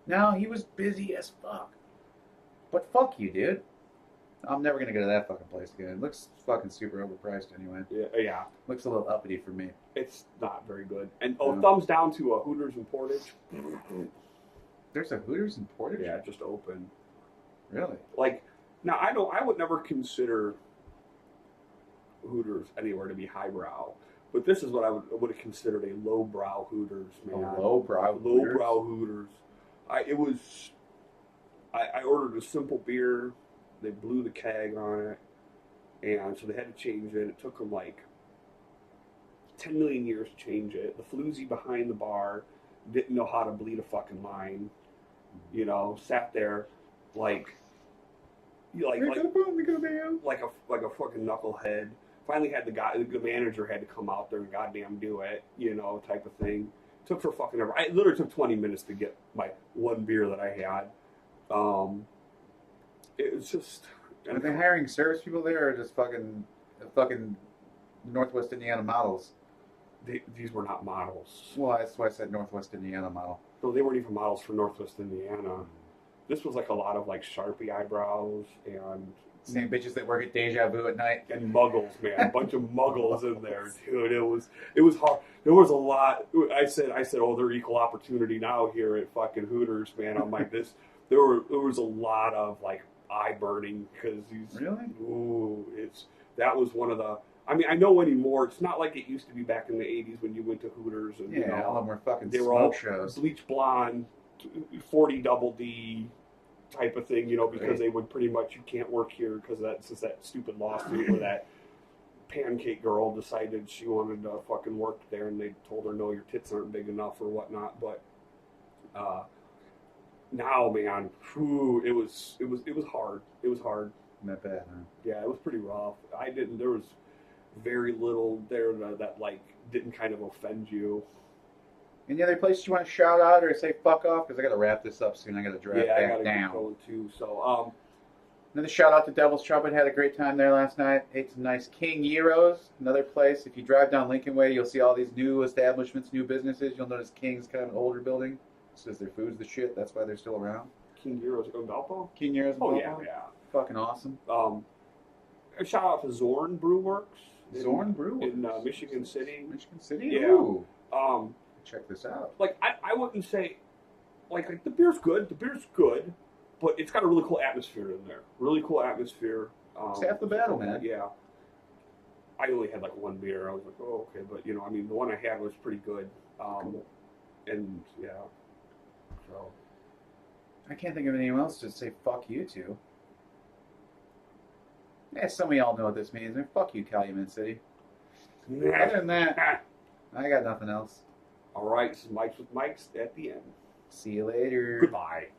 Now, he was busy as fuck. But fuck you, dude. I'm never going to go to that fucking place again. It looks fucking super overpriced anyway. Yeah. Looks a little uppity for me. It's not very good. And thumbs down to Hooters and Portage. There's a Hooters and Portage? Yeah, just open. Really? Like, now I would never consider Hooters anywhere to be highbrow. But this is what I would have considered a lowbrow Hooters, man. A lowbrow Hooters? Lowbrow Hooters. I ordered a simple beer. They blew the keg on it. And so they had to change it. It took them like 10 million years to change it. The floozy behind the bar didn't know how to bleed a fucking line. You know, sat there like a fucking knucklehead. Finally had the manager had to come out there and goddamn do it, you know, type of thing. Took for fucking ever. It literally took 20 minutes to get my one beer that I had. It was just. Are they hiring service people there, or just fucking Northwest Indiana models? These were not models. Well, that's why I said Northwest Indiana model. No, they weren't even models for Northwest Indiana. This was like a lot of like Sharpie eyebrows and same bitches that work at Deja Vu at night. And muggles, man. A bunch of muggles in there, dude. It was hard. There was a lot. I said, oh, they're equal opportunity now here at fucking Hooters, man. I'm like this. There was a lot of like eye burning because these. Really? Ooh, that was one of the. I mean, I know anymore. It's not like it used to be back in the '80s when you went to Hooters and all of them were fucking. They were all shows. Bleach blonde, 40 double D. Type of thing, you know, because they would pretty much you can't work here because that's just that stupid lawsuit where that pancake girl decided she wanted to fucking work there and they told her no, your tits aren't big enough or whatnot. But now, man, it was hard. It was hard. Not bad, huh? Yeah, it was pretty rough. There was very little there that like didn't kind of offend you. Any other places you want to shout out or say fuck off? Because I got to wrap this up soon. I got to drive back down. Yeah, I got to get going too. So, another shout out to Devil's Trumpet. Had a great time there last night. Ate some nice King Gyros. Another place. If you drive down Lincoln Way, you'll see all these new establishments, new businesses. You'll notice King's kind of an older building. It says their food's the shit. That's why they're still around. King Gyros in Valpo? King Gyros in Valpo? Yeah. Fucking awesome. A shout out to Zorn Brew Works. Zorn Brew Works? In Michigan City. Michigan City? Yeah. Ooh. Check this out. Like I wouldn't say, like the beer's good. The beer's good, but it's got a really cool atmosphere in there. Really cool atmosphere. It's half the battle, man. Yeah. I only had like one beer. I was like, oh, okay, but you know, I mean, the one I had was pretty good. Cool. And yeah. So. I can't think of anyone else to say fuck you to. Yeah, some of y'all know what this means. I mean, fuck you, Calumet City. Other than that, I got nothing else. All right, this is Mike's with Mike's at the end. See you later. Goodbye.